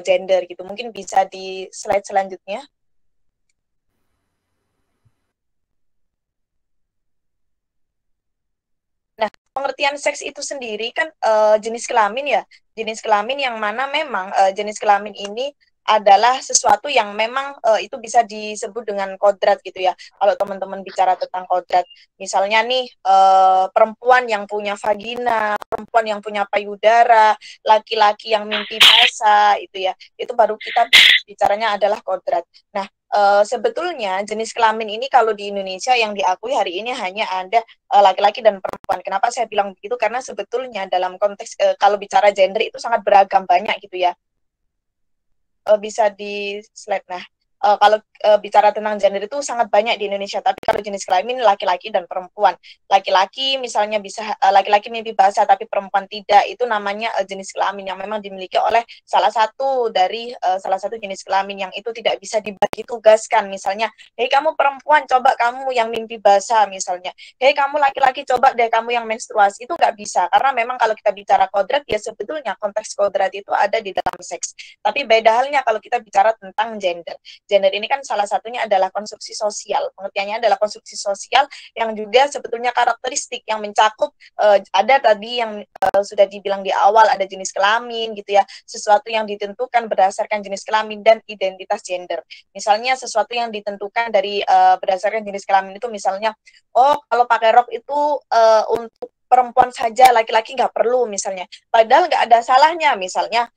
gender gitu. Mungkin bisa di slide selanjutnya. Nah, pengertian seks itu sendiri kan jenis kelamin ya, jenis kelamin yang mana memang jenis kelamin ini adalah sesuatu yang memang itu bisa disebut dengan kodrat gitu ya. Kalau teman-teman bicara tentang kodrat, misalnya nih perempuan yang punya vagina, perempuan yang punya payudara, laki-laki yang mimpi basah itu ya, itu baru kita bicaranya adalah kodrat. Nah, sebetulnya jenis kelamin ini kalau di Indonesia yang diakui hari ini hanya ada laki-laki dan perempuan. Kenapa saya bilang begitu? Karena sebetulnya dalam konteks kalau bicara gender itu sangat beragam banyak gitu ya. Bisa di slide. Nah, kalau bicara tentang gender itu sangat banyak di Indonesia, tapi kalau jenis kelamin laki-laki dan perempuan. Laki-laki misalnya bisa laki-laki mimpi basah tapi perempuan tidak, itu namanya jenis kelamin yang memang dimiliki oleh salah satu jenis kelamin yang itu tidak bisa dibagi tugaskan. Misalnya, hei kamu perempuan, coba kamu yang mimpi basah misalnya. Hei kamu laki-laki, coba deh kamu yang menstruasi. Itu nggak bisa, karena memang kalau kita bicara kodrat, ya sebetulnya konteks kodrat itu ada di dalam seks. Tapi beda halnya kalau kita bicara tentang gender. Gender ini kan salah satunya adalah konstruksi sosial. Pengertiannya adalah konstruksi sosial yang juga sebetulnya karakteristik yang mencakup ada tadi yang sudah dibilang di awal, ada jenis kelamin gitu ya, sesuatu yang ditentukan berdasarkan jenis kelamin dan identitas gender. Misalnya sesuatu yang ditentukan dari berdasarkan jenis kelamin itu misalnya, oh kalau pakai rok itu untuk perempuan saja, laki-laki nggak perlu misalnya. Padahal nggak ada salahnya misalnya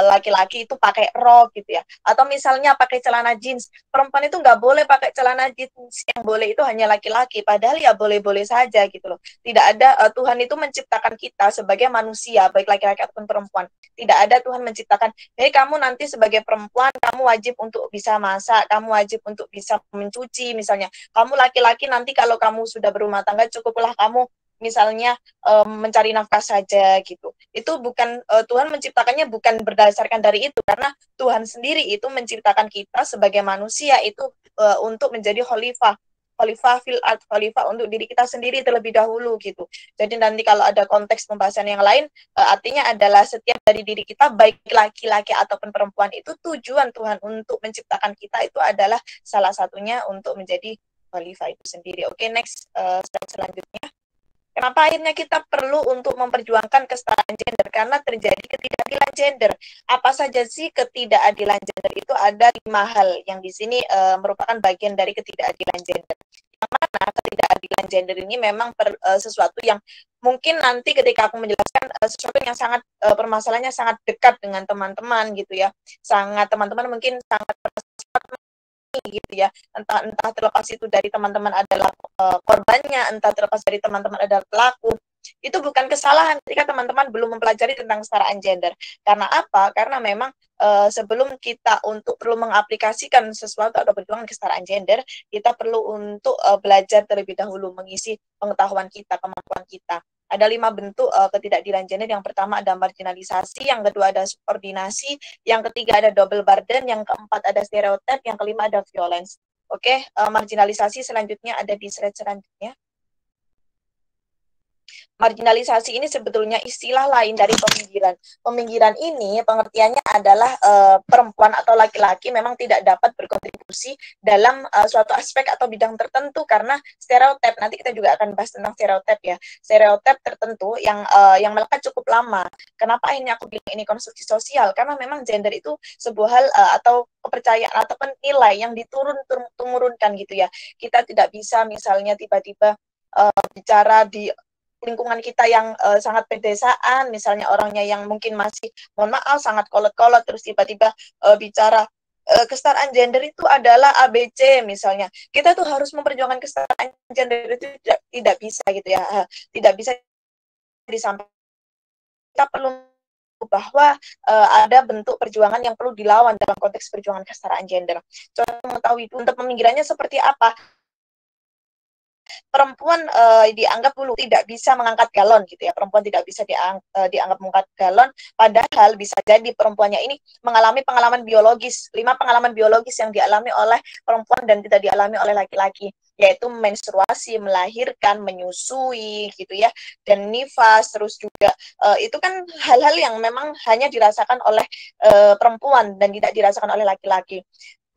laki-laki itu pakai rok gitu ya. Atau misalnya pakai celana jeans. Perempuan itu nggak boleh pakai celana jeans, yang boleh itu hanya laki-laki. Padahal ya boleh-boleh saja gitu loh. Tidak ada, Tuhan itu menciptakan kita sebagai manusia, baik laki-laki ataupun perempuan. Tidak ada Tuhan menciptakan, hei kamu nanti sebagai perempuan, kamu wajib untuk bisa masak, kamu wajib untuk bisa mencuci misalnya. Kamu laki-laki nanti kalau kamu sudah berumah tangga, cukuplah kamu misalnya mencari nafkah saja gitu. Itu bukan Tuhan menciptakannya bukan berdasarkan dari itu, karena Tuhan sendiri itu menciptakan kita sebagai manusia itu untuk menjadi khalifah fil ard, khalifah untuk diri kita sendiri terlebih dahulu gitu. Jadi nanti kalau ada konteks pembahasan yang lain, artinya adalah setiap dari diri kita baik laki-laki ataupun perempuan itu tujuan Tuhan untuk menciptakan kita itu adalah salah satunya untuk menjadi khalifah itu sendiri. Oke, next slide selanjutnya. Kenapa akhirnya kita perlu untuk memperjuangkan kesetaraan gender? Karena terjadi ketidakadilan gender. Apa saja sih ketidakadilan gender itu? Ada 5 hal yang di sini merupakan bagian dari ketidakadilan gender. Yang mana ketidakadilan gender ini memang sesuatu yang mungkin nanti ketika aku menjelaskan sesuatu yang sangat permasalahannya sangat dekat dengan teman-teman gitu ya. Teman-teman mungkin sangat gitu ya, entah terlepas itu dari teman-teman adalah korbannya, entah terlepas dari teman-teman adalah pelaku, itu bukan kesalahan ketika teman-teman belum mempelajari tentang kesetaraan gender. Karena apa? Karena memang sebelum kita untuk perlu mengaplikasikan sesuatu atau berjuang kesetaraan gender, kita perlu untuk belajar terlebih dahulu, mengisi pengetahuan kita, kemampuan kita. Ada 5 bentuk ketidakadilan gender. Yang pertama ada marginalisasi, yang kedua ada subordinasi, yang ketiga ada double burden, yang keempat ada stereotip, yang kelima ada violence. Oke, marginalisasi selanjutnya ada di slide selanjutnya. Marginalisasi ini sebetulnya istilah lain dari peminggiran. Peminggiran ini pengertiannya adalah perempuan atau laki-laki memang tidak dapat berkontribusi dalam suatu aspek atau bidang tertentu karena stereotip. Nanti kita juga akan bahas tentang stereotip ya. Stereotip tertentu yang melekat cukup lama. Kenapa akhirnya aku bilang ini konstruksi sosial? Karena memang gender itu sebuah hal atau kepercayaan atau nilai yang diturunkan gitu ya. Kita tidak bisa misalnya tiba-tiba bicara di lingkungan kita yang sangat pedesaan, misalnya orangnya yang mungkin masih, mohon maaf, sangat kolot-kolot, terus tiba-tiba bicara kesetaraan gender itu adalah ABC misalnya. Kita tuh harus memperjuangkan kesetaraan gender itu tidak bisa gitu ya, tidak bisa disampaikan. Kita perlu bahwa ada bentuk perjuangan yang perlu dilawan dalam konteks perjuangan kesetaraan gender. Contoh mengetahui untuk peminggirannya seperti apa. Perempuan dianggap dulu tidak bisa mengangkat galon gitu ya, perempuan tidak bisa dianggap mengangkat galon, padahal bisa jadi perempuannya ini mengalami pengalaman biologis, 5 pengalaman biologis yang dialami oleh perempuan dan tidak dialami oleh laki-laki, yaitu menstruasi, melahirkan, menyusui gitu ya, dan nifas, terus juga itu kan hal-hal yang memang hanya dirasakan oleh perempuan dan tidak dirasakan oleh laki-laki.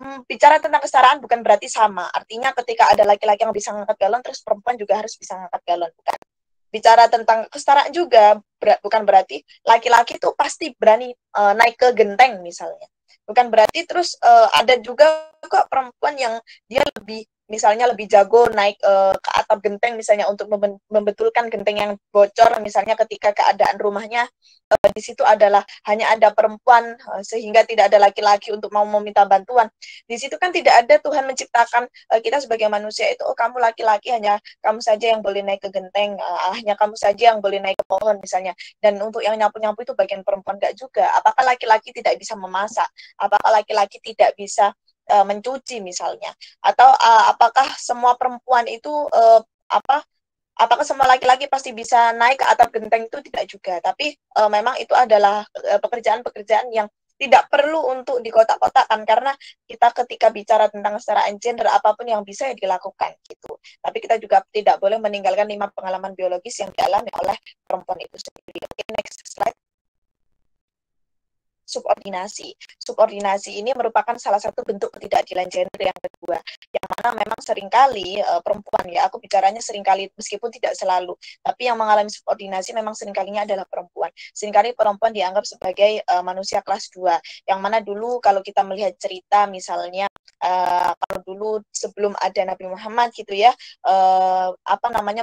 Bicara tentang kesetaraan bukan berarti sama. Artinya ketika ada laki-laki yang bisa ngangkat galon, terus perempuan juga harus bisa ngangkat galon. Bukan. Bicara tentang kesetaraan juga bukan berarti laki-laki itu pasti berani naik ke genteng misalnya. Bukan berarti terus ada juga kok perempuan yang dia misalnya lebih jago naik ke atap genteng misalnya untuk membetulkan genteng yang bocor misalnya ketika keadaan rumahnya di situ adalah hanya ada perempuan sehingga tidak ada laki-laki untuk mau meminta bantuan. Di situ kan tidak ada Tuhan menciptakan kita sebagai manusia itu, oh kamu laki-laki hanya kamu saja yang boleh naik ke genteng, hanya kamu saja yang boleh naik ke pohon misalnya. Dan untuk yang nyapu-nyapu itu bagian perempuan, enggak juga. Apakah laki-laki tidak bisa memasak? Apakah laki-laki tidak bisa mencuci misalnya? Atau apakah semua perempuan itu apakah semua laki-laki pasti bisa naik ke atap genteng? Itu tidak juga, tapi memang itu adalah pekerjaan-pekerjaan yang tidak perlu untuk dikotak-kotakkan karena kita ketika bicara tentang kesetaraan gender apapun yang bisa ya dilakukan gitu. Tapi kita juga tidak boleh meninggalkan 5 pengalaman biologis yang dialami oleh perempuan itu sendiri. Oke, next slide. Subordinasi ini merupakan salah satu bentuk ketidakadilan gender yang kedua, yang mana memang seringkali perempuan ya, aku bicaranya seringkali meskipun tidak selalu, tapi yang mengalami subordinasi memang seringkalinya adalah perempuan. Seringkali perempuan dianggap sebagai manusia kelas 2, yang mana dulu kalau kita melihat cerita misalnya kalau dulu sebelum ada Nabi Muhammad gitu ya,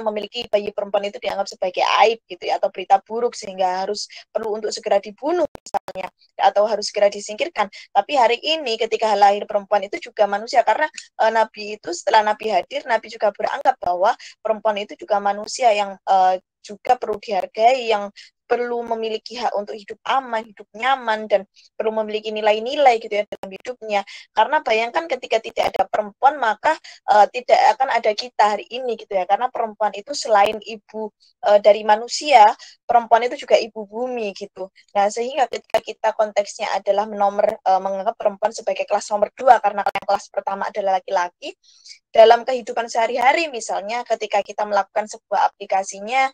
memiliki bayi perempuan itu dianggap sebagai aib gitu ya, atau berita buruk sehingga perlu untuk segera dibunuh misalnya, atau harus segera disingkirkan. Tapi hari ini ketika lahir perempuan itu juga manusia, karena Nabi itu setelah Nabi hadir, Nabi juga beranggap bahwa perempuan itu juga manusia yang juga perlu dihargai, yang perlu memiliki hak untuk hidup aman, hidup nyaman, dan perlu memiliki nilai-nilai gitu ya dalam hidupnya. Karena bayangkan ketika tidak ada perempuan, maka tidak akan ada kita hari ini gitu ya. Karena perempuan itu selain ibu dari manusia, perempuan itu juga ibu bumi gitu. Nah, sehingga ketika kita konteksnya adalah menganggap perempuan sebagai kelas nomor 2 karena yang kelas pertama adalah laki-laki, dalam kehidupan sehari-hari misalnya ketika kita melakukan sebuah aplikasinya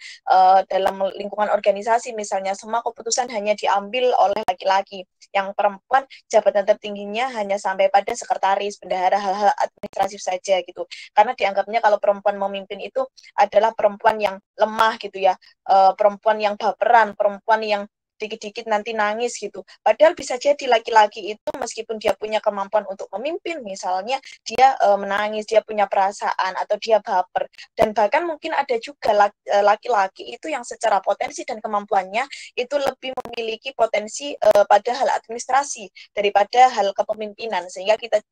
dalam lingkungan organisasi misalnya, semua keputusan hanya diambil oleh laki-laki, yang perempuan jabatan tertingginya hanya sampai pada sekretaris, bendahara, hal-hal administratif saja gitu, karena dianggapnya kalau perempuan memimpin itu adalah perempuan yang lemah gitu ya, perempuan yang baperan, perempuan yang dikit-dikit nanti nangis gitu. Padahal bisa jadi laki-laki itu meskipun dia punya kemampuan untuk memimpin, misalnya dia menangis, dia punya perasaan atau dia baper. Dan bahkan mungkin ada juga laki-laki itu yang secara potensi dan kemampuannya itu lebih memiliki potensi pada hal administrasi daripada hal kepemimpinan. Sehingga kita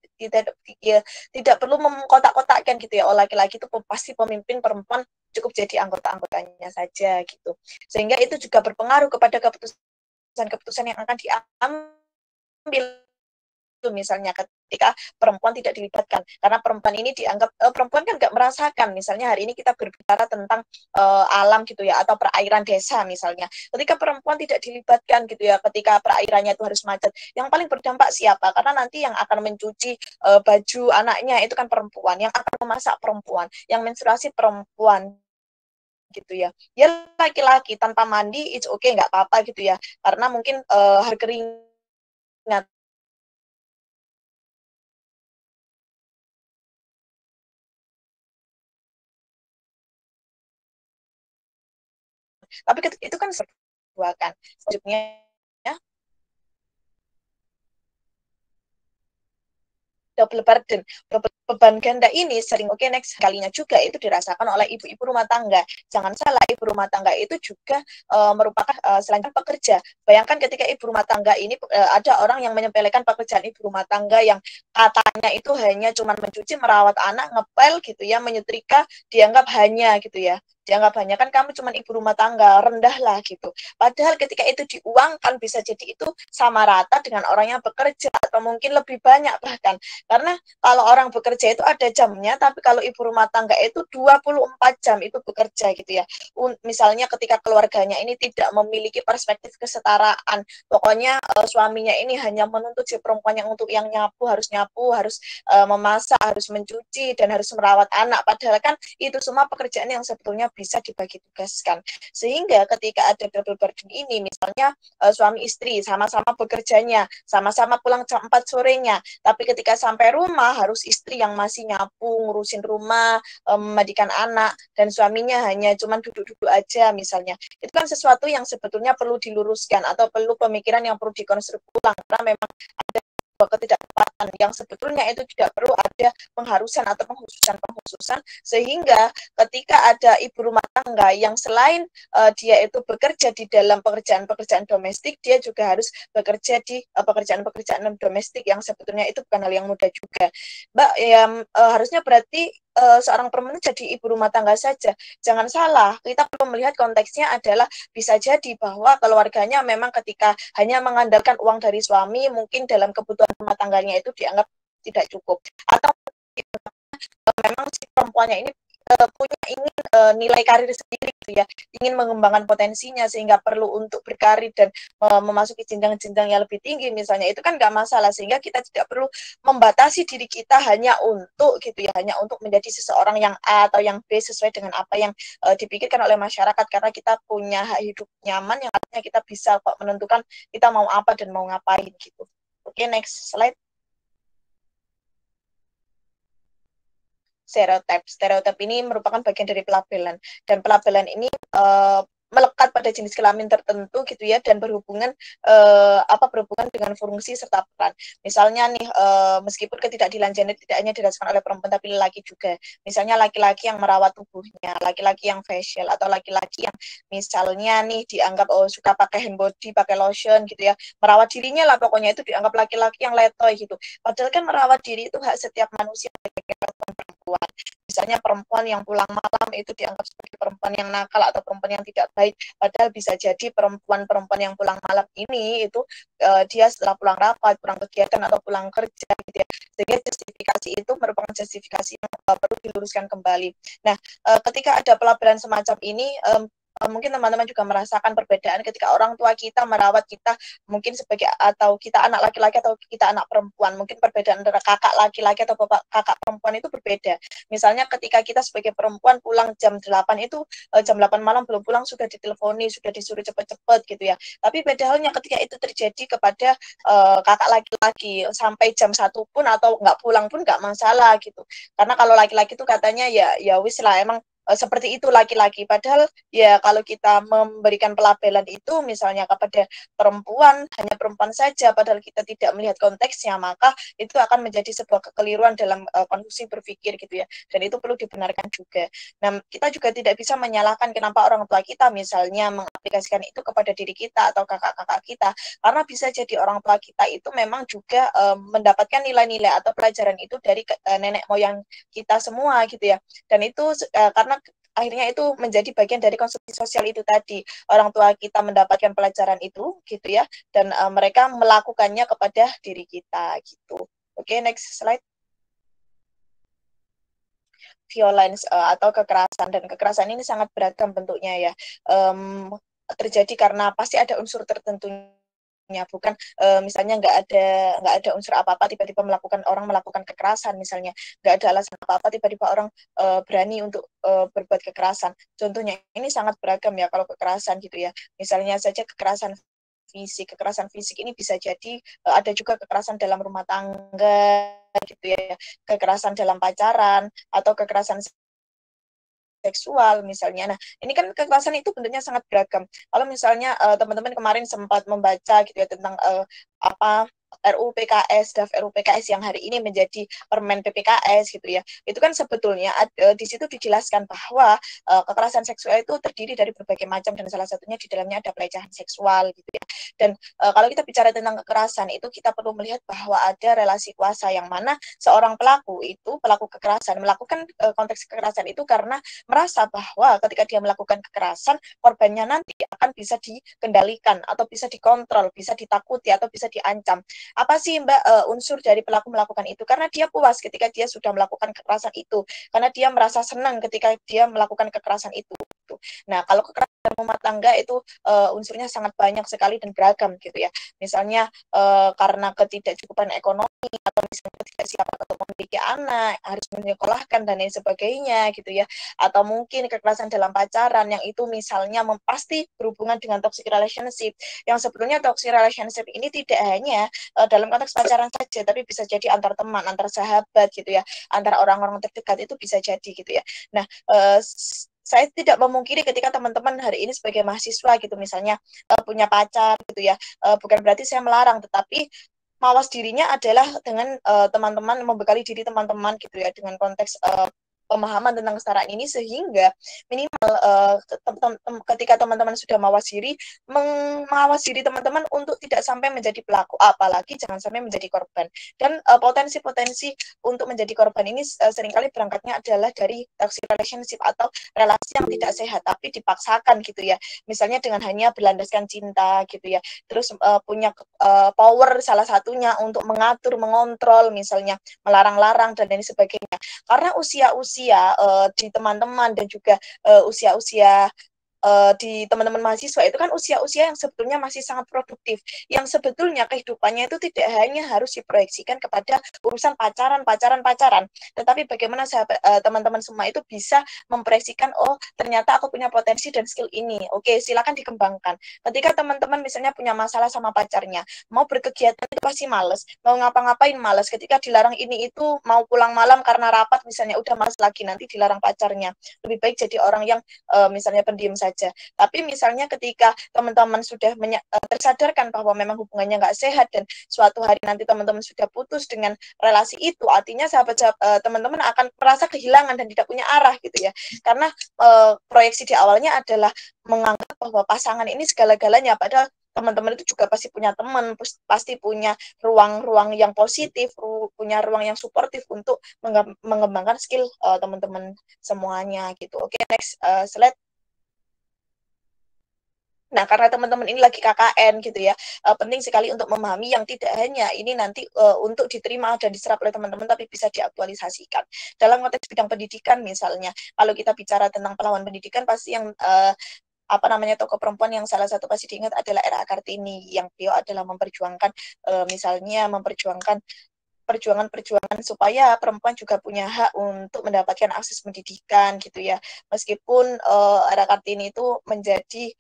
tidak perlu mengkotak-kotakkan gitu ya, oh laki-laki itu pasti pemimpin, perempuan cukup jadi anggota-anggotanya saja gitu. Sehingga itu juga berpengaruh kepada keputusan yang akan diambil misalnya ketika perempuan tidak dilibatkan, karena perempuan ini dianggap perempuan kan nggak merasakan, misalnya hari ini kita berbicara tentang alam gitu ya, atau perairan desa misalnya, ketika perempuan tidak dilibatkan gitu ya, ketika perairannya itu harus macet, yang paling berdampak siapa? Karena nanti yang akan mencuci baju anaknya itu kan perempuan, yang akan memasak perempuan, yang menstruasi perempuan, gitu ya. Ya laki-laki tanpa mandi it's okay, nggak apa-apa gitu ya. Karena mungkin hari keringat. Tapi itu kan dua kan. Selanjutnya double burden, beban ganda ini sering next kalinya juga itu dirasakan oleh ibu-ibu rumah tangga. Jangan salah, ibu rumah tangga itu juga merupakan selain pekerja. Bayangkan ketika ibu rumah tangga ini ada orang yang menyepelekan pekerjaan ibu rumah tangga yang katanya itu hanya cuma mencuci, merawat anak, ngepel gitu ya, menyetrika, dianggap hanya gitu ya. Dianggap hanya kan kamu cuma ibu rumah tangga, rendah lah gitu. Padahal ketika itu diuangkan bisa jadi itu sama rata dengan orang yang bekerja atau mungkin lebih banyak bahkan. Karena kalau orang bekerja itu ada jamnya, tapi kalau ibu rumah tangga itu 24 jam itu bekerja gitu ya. Misalnya ketika keluarganya ini tidak memiliki perspektif kesetaraan, pokoknya suaminya ini hanya menuntut si perempuan yang untuk yang nyapu, harus memasak, harus mencuci, dan harus merawat anak. Padahal kan itu semua pekerjaan yang sebetulnya bisa dibagi tugaskan. Sehingga ketika ada double burden ini, misalnya suami istri sama-sama bekerjanya, sama-sama pulang jam 4 sorenya, tapi ketika sampai rumah harus istri yang masih nyapu, ngurusin rumah, memandikan anak, dan suaminya hanya cuman duduk-duduk aja misalnya. Itu kan sesuatu yang sebetulnya perlu diluruskan atau perlu pemikiran yang perlu dikonstruksi ulang, karena memang ada ketidaktepatan yang sebetulnya itu juga perlu ada pengharusan atau penghususan sehingga ketika ada ibu rumah tangga yang selain dia itu bekerja di dalam pekerjaan-pekerjaan domestik, dia juga harus bekerja di pekerjaan-pekerjaan domestik yang sebetulnya itu bukan hal yang mudah juga. Mbak, ya harusnya berarti seorang perempuan jadi ibu rumah tangga saja. Jangan salah, kita perlu melihat konteksnya adalah bisa jadi bahwa keluarganya memang ketika hanya mengandalkan uang dari suami, mungkin dalam kebutuhan rumah tangganya itu dianggap tidak cukup. Atau memang si perempuannya ini punya ingin nilai karir sendiri gitu ya, ingin mengembangkan potensinya sehingga perlu untuk berkarir dan memasuki jenjang-jenjang yang lebih tinggi misalnya, itu kan nggak masalah, sehingga kita tidak perlu membatasi diri kita hanya untuk gitu ya, hanya untuk menjadi seseorang yang A atau yang B sesuai dengan apa yang dipikirkan oleh masyarakat, karena kita punya hak hidup nyaman yang artinya kita bisa kok menentukan kita mau apa dan mau ngapain gitu. Oke, next slide. Stereotip ini merupakan bagian dari pelabelan, dan pelabelan ini melekat pada jenis kelamin tertentu gitu ya, dan berhubungan dengan fungsi serta peran. Misalnya nih meskipun ketidakadilan gender tidak hanya dirasakan oleh perempuan tapi laki juga. Misalnya laki-laki yang merawat tubuhnya, laki-laki yang facial, atau laki-laki yang misalnya nih dianggap suka pakai hand body, pakai lotion gitu ya, merawat dirinya lah pokoknya, itu dianggap laki-laki yang letoy gitu. Padahal kan merawat diri itu hak setiap manusia, perempuan. Misalnya perempuan yang pulang malam itu dianggap sebagai perempuan yang nakal atau perempuan yang tidak baik. Padahal bisa jadi perempuan-perempuan yang pulang malam ini itu dia setelah pulang rapat, pulang kegiatan atau pulang kerja gitu ya. Sehingga justifikasi itu merupakan justifikasi yang perlu diluruskan kembali. Nah, ketika ada pelabelan semacam ini, mungkin teman-teman juga merasakan perbedaan ketika orang tua kita merawat kita, mungkin sebagai atau kita anak laki-laki atau kita anak perempuan. Mungkin perbedaan antara kakak laki-laki atau kakak perempuan itu berbeda. Misalnya ketika kita sebagai perempuan pulang jam 8 itu jam 8 malam belum pulang sudah diteleponi, sudah disuruh cepet-cepet gitu ya. Tapi beda halnya ketika itu terjadi kepada kakak laki-laki, sampai jam 1 pun atau nggak pulang pun nggak masalah gitu. Karena kalau laki-laki itu katanya ya wis lah, emang seperti itu laki-laki. Padahal ya kalau kita memberikan pelabelan itu misalnya kepada perempuan, hanya perempuan saja, padahal kita tidak melihat konteksnya, maka itu akan menjadi sebuah kekeliruan dalam konstruksi berpikir gitu ya, dan itu perlu dibenarkan juga. Nah, kita juga tidak bisa menyalahkan kenapa orang tua kita misalnya mengaplikasikan itu kepada diri kita atau kakak-kakak kita, karena bisa jadi orang tua kita itu memang juga mendapatkan nilai-nilai atau pelajaran itu dari nenek moyang kita semua gitu ya, dan itu karena akhirnya itu menjadi bagian dari konstruksi sosial itu tadi. Orang tua kita mendapatkan pelajaran itu gitu ya, dan mereka melakukannya kepada diri kita gitu. Oke, next slide. Violence atau kekerasan, dan kekerasan ini sangat beragam bentuknya ya. Terjadi karena pasti ada unsur tertentunya bukan misalnya nggak ada unsur apa-apa tiba-tiba orang melakukan kekerasan misalnya, nggak ada alasan apa-apa tiba-tiba orang berani untuk berbuat kekerasan. Contohnya ini sangat beragam ya kalau kekerasan gitu ya. Misalnya saja kekerasan fisik ini bisa jadi ada juga kekerasan dalam rumah tangga gitu ya, kekerasan dalam pacaran atau kekerasan seksual misalnya. Nah, ini kan kekerasan itu bentuknya sangat beragam. Kalau misalnya teman-teman kemarin sempat membaca gitu ya tentang apa RUU PKS, draft RUU PKS yang hari ini menjadi Permen PPKS gitu ya. Itu kan sebetulnya di situ dijelaskan bahwa kekerasan seksual itu terdiri dari berbagai macam dan salah satunya di dalamnya ada pelecehan seksual gitu ya. Dan kalau kita bicara tentang kekerasan itu kita perlu melihat bahwa ada relasi kuasa yang mana seorang pelaku kekerasan melakukan konteks kekerasan itu karena merasa bahwa ketika dia melakukan kekerasan, korbannya nanti akan bisa dikendalikan atau bisa dikontrol, bisa ditakuti atau bisa diancam. Apa sih Mbak unsur dari pelaku melakukan itu? Karena dia puas ketika dia sudah melakukan kekerasan itu, karena dia merasa senang ketika dia melakukan kekerasan itu. Nah, kalau kekerasan rumah tangga itu unsurnya sangat banyak sekali dan beragam gitu ya. Misalnya karena ketidakcukupan ekonomi atau misalnya ketidaksiapan untuk memiliki anak, harus menyekolahkan dan lain sebagainya gitu ya. Atau mungkin kekerasan dalam pacaran yang itu misalnya pasti berhubungan dengan toxic relationship. Yang sebelumnya toxic relationship ini tidak hanya dalam konteks pacaran saja, tapi bisa jadi antar teman, antar sahabat gitu ya, antar orang-orang terdekat itu bisa jadi gitu ya. Nah, saya tidak memungkiri ketika teman-teman hari ini sebagai mahasiswa gitu misalnya punya pacar gitu ya, bukan berarti saya melarang, tetapi mawas dirinya adalah dengan teman-teman, membekali diri teman-teman gitu ya dengan konteks pemahaman tentang kesetaraan ini sehingga minimal ketika teman-teman sudah mawas diri teman-teman untuk tidak sampai menjadi pelaku, apalagi jangan sampai menjadi korban. Dan potensi-potensi untuk menjadi korban ini seringkali berangkatnya adalah dari toxic relationship atau relasi yang tidak sehat tapi dipaksakan gitu ya, misalnya dengan hanya berlandaskan cinta gitu ya, terus punya power salah satunya untuk mengatur, mengontrol, misalnya melarang-larang dan lain sebagainya. Karena usia-usia di teman-teman dan juga usia-usia di teman-teman mahasiswa itu kan usia-usia yang sebetulnya masih sangat produktif, yang sebetulnya kehidupannya itu tidak hanya harus diproyeksikan kepada urusan pacaran, tetapi bagaimana teman-teman semua itu bisa memproyeksikan, oh ternyata aku punya potensi dan skill ini, oke silakan dikembangkan. Ketika teman-teman misalnya punya masalah sama pacarnya, mau berkegiatan itu pasti males, mau ngapa-ngapain males, ketika dilarang ini itu mau pulang malam karena rapat misalnya udah males lagi, nanti dilarang pacarnya, lebih baik jadi orang yang misalnya pendiam saja. Tapi misalnya ketika teman-teman sudah tersadarkan bahwa memang hubungannya nggak sehat dan suatu hari nanti teman-teman sudah putus dengan relasi itu, artinya teman-teman akan merasa kehilangan dan tidak punya arah gitu ya. Karena proyeksi di awalnya adalah menganggap bahwa pasangan ini segala-galanya, padahal teman-teman itu juga pasti punya teman, pasti punya ruang-ruang yang positif, punya ruang yang suportif untuk mengembangkan skill teman-teman semuanya gitu. Oke, next slide. Nah, karena teman-teman ini lagi KKN gitu ya, penting sekali untuk memahami yang tidak hanya ini nanti untuk diterima dan diserap oleh teman-teman, tapi bisa diaktualisasikan. Dalam konteks bidang pendidikan misalnya, kalau kita bicara tentang pahlawan pendidikan, pasti yang tokoh perempuan yang salah satu pasti diingat adalah R.A. Kartini, yang beliau adalah memperjuangkan misalnya memperjuangkan perjuangan supaya perempuan juga punya hak untuk mendapatkan akses pendidikan gitu ya. Meskipun R.A. Kartini itu menjadi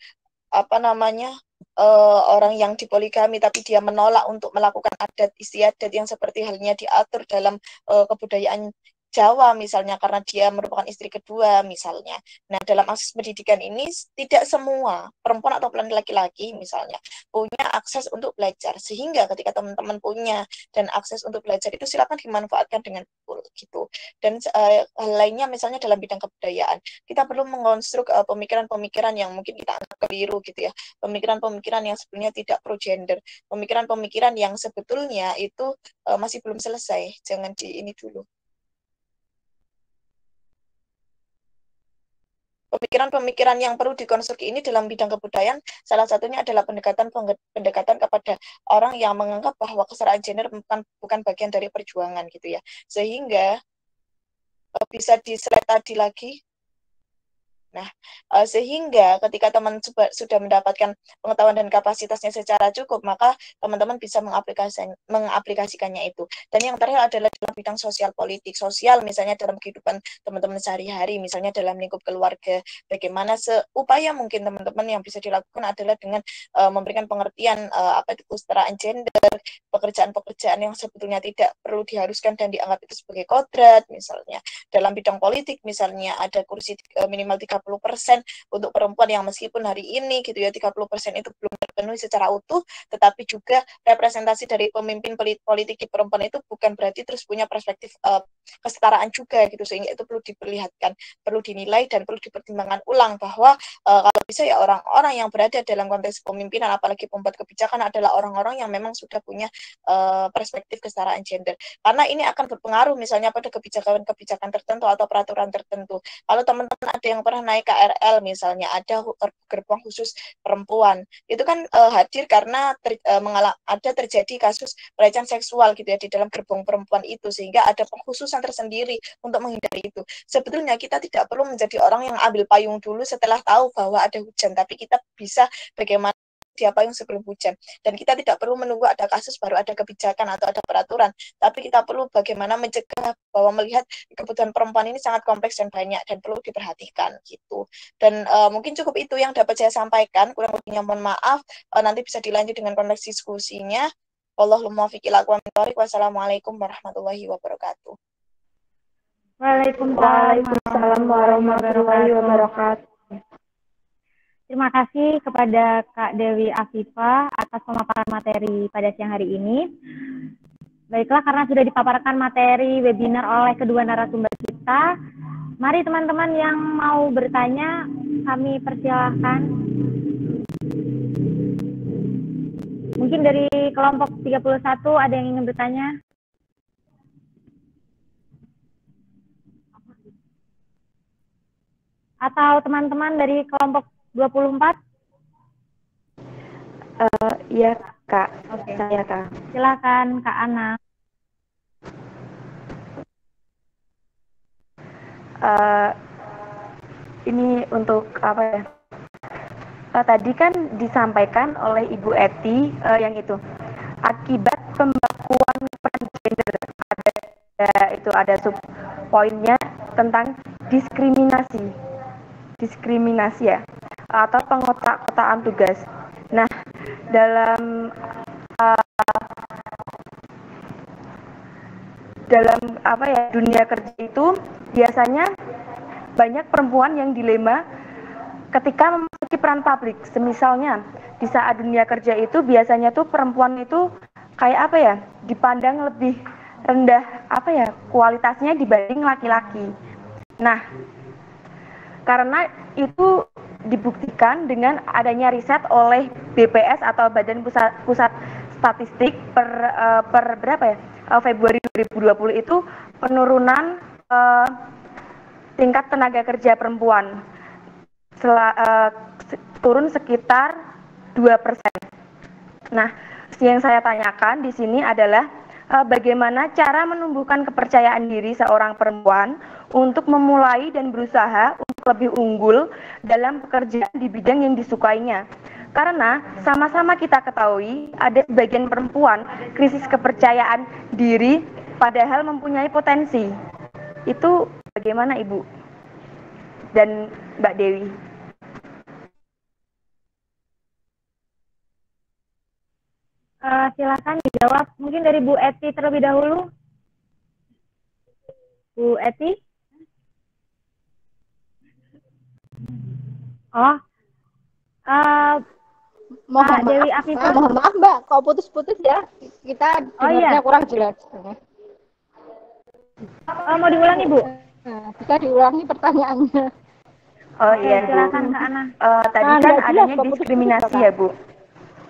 orang yang dipoligami, tapi dia menolak untuk melakukan adat istiadat yang seperti halnya diatur dalam kebudayaan Jawa misalnya, karena dia merupakan istri kedua misalnya. Nah, dalam akses pendidikan ini tidak semua perempuan atau laki-laki misalnya punya akses untuk belajar, sehingga ketika teman-teman punya dan akses untuk belajar itu silakan dimanfaatkan dengan full gitu. Dan hal lainnya misalnya dalam bidang kebudayaan, kita perlu mengonstruk pemikiran-pemikiran yang mungkin kita anggap keliru gitu ya, pemikiran-pemikiran yang sebetulnya tidak pro gender, pemikiran-pemikiran yang sebetulnya itu masih belum selesai, jangan di ini dulu. Pemikiran-pemikiran yang perlu dikonstruksi ini dalam bidang kebudayaan, salah satunya adalah pendekatan kepada orang yang menganggap bahwa kesetaraan gender bukan bagian dari perjuangan gitu ya. Sehingga bisa di slide tadi lagi. Nah, sehingga ketika teman sudah mendapatkan pengetahuan dan kapasitasnya secara cukup, maka teman-teman bisa mengaplikasikannya itu. Dan yang terakhir adalah dalam bidang sosial politik. Sosial misalnya dalam kehidupan teman-teman sehari-hari, misalnya dalam lingkup keluarga, bagaimana seupaya mungkin teman-teman yang bisa dilakukan adalah dengan memberikan pengertian apa itu kesetaraan gender, pekerjaan-pekerjaan yang sebetulnya tidak perlu diharuskan dan dianggap itu sebagai kodrat, misalnya. Dalam bidang politik, misalnya ada kursi minimal 30% untuk perempuan yang meskipun hari ini gitu ya 30% itu belum terpenuhi secara utuh, tetapi juga representasi dari pemimpin politik di perempuan itu bukan berarti terus punya perspektif kesetaraan juga gitu, sehingga itu perlu diperlihatkan, perlu dinilai dan perlu dipertimbangkan ulang bahwa kalau bisa ya orang-orang yang berada dalam konteks pemimpinan apalagi pembuat kebijakan adalah orang-orang yang memang sudah punya perspektif kesetaraan gender, karena ini akan berpengaruh misalnya pada kebijakan-kebijakan tertentu atau peraturan tertentu. Kalau teman-teman ada yang pernah naik KRL misalnya, ada gerbong khusus perempuan, itu kan hadir karena ada terjadi kasus pelecehan seksual gitu ya di dalam gerbong perempuan itu, sehingga ada pengkhususan tersendiri untuk menghindari itu. Sebetulnya kita tidak perlu menjadi orang yang ambil payung dulu setelah tahu bahwa ada hujan, tapi kita bisa bagaimana dia payung sebelum hujan, dan kita tidak perlu menunggu ada kasus baru ada kebijakan atau ada peraturan, tapi kita perlu bagaimana mencegah bahwa melihat kebutuhan perempuan ini sangat kompleks dan banyak dan perlu diperhatikan gitu. Dan mungkin cukup itu yang dapat saya sampaikan, kurang lebihnya mohon maaf, nanti bisa dilanjut dengan konteks diskusinya. Wallahul muwaffiq ila aqwamit thoriq. Wassalamualaikum warahmatullahi wabarakatuh. Waalaikumsalam warahmatullahi wabarakatuh. Terima kasih kepada Kak Dewi Afifah atas pemaparan materi pada siang hari ini. Baiklah, karena sudah dipaparkan materi webinar oleh kedua narasumber kita, mari teman-teman yang mau bertanya, kami persilahkan. Mungkin dari kelompok 31 ada yang ingin bertanya? Atau teman-teman dari kelompok 24? Iya, Kak. Oke. Saya, Kak. Silakan, Kak Ana. Ini untuk apa ya? Tadi kan disampaikan oleh Ibu Eti yang itu akibat pembakuan peran gender, ada sub poinnya tentang diskriminasi ya, atau pengotak-kotakan tugas. Nah, dalam apa ya, dunia kerja itu biasanya banyak perempuan yang dilema ketika memasuki peran publik. Semisalnya di saat dunia kerja itu biasanya tuh perempuan itu kayak apa ya, dipandang lebih rendah apa ya, kualitasnya dibanding laki-laki. Nah, karena itu dibuktikan dengan adanya riset oleh BPS atau Badan Pusat Statistik per berapa ya, Februari 2020 itu penurunan tingkat tenaga kerja perempuan turun sekitar 2%. Nah, yang saya tanyakan di sini adalah bagaimana cara menumbuhkan kepercayaan diri seorang perempuan untuk memulai dan berusaha untuk lebih unggul dalam pekerjaan di bidang yang disukainya. Karena sama-sama kita ketahui ada sebagian perempuan krisis kepercayaan diri padahal mempunyai potensi. Itu bagaimana Ibu dan Mbak Dewi? Silakan dijawab. Mungkin dari Bu Eti terlebih dahulu. Bu Eti? Oh, mohon Dewi maaf, Afifah. mohon maaf Mbak, kok putus-putus ya? Kita dengarnya kurang jelas. Mau diulangi Bu? Bisa diulangi pertanyaannya. Oh iya, silakan Kak Ana. Tadi kan adanya diskriminasi ya Bu.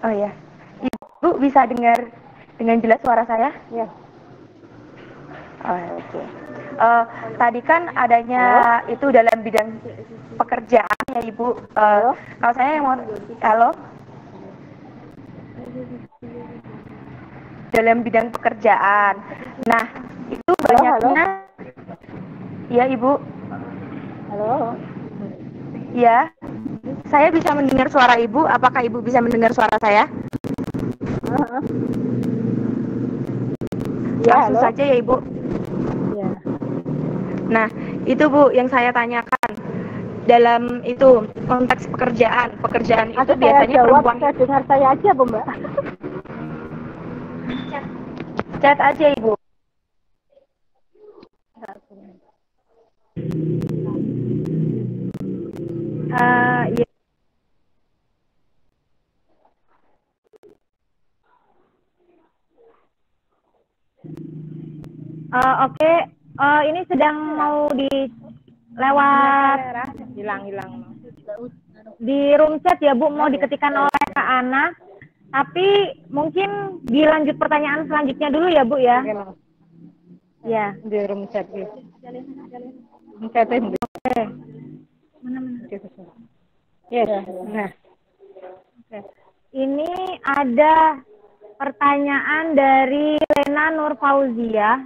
Oh ya, Ibu bisa dengar dengan jelas suara saya? Iya. Oh, oke. Tadi kan adanya itu dalam bidang pekerjaan ya Ibu. Kalau saya yang mau, halo? Dalam bidang pekerjaan. Nah, itu banyaknya. Iya Ibu. Halo. Ya, saya bisa mendengar suara Ibu. Apakah Ibu bisa mendengar suara saya? Ya, Langsung halo. saja ya Ibu. Ya. Nah, itu Bu yang saya tanyakan. Dalam itu konteks pekerjaan itu Masa saya biasanya jawab, perempuan saya dengar saya aja, Bu, Mbak. chat aja Ibu. Ya. Oke. Ini sedang mau lewat Hilang. di room chat ya Bu, mau diketikkan oleh Kak Ana. Tapi mungkin dilanjut pertanyaan selanjutnya dulu ya Bu ya. Oke, Mas. Ya. Di room chat gitu. Chatin. Oke. Mana? Ya, nah. Oke. Ini ada pertanyaan dari Lena Nur Fauzia.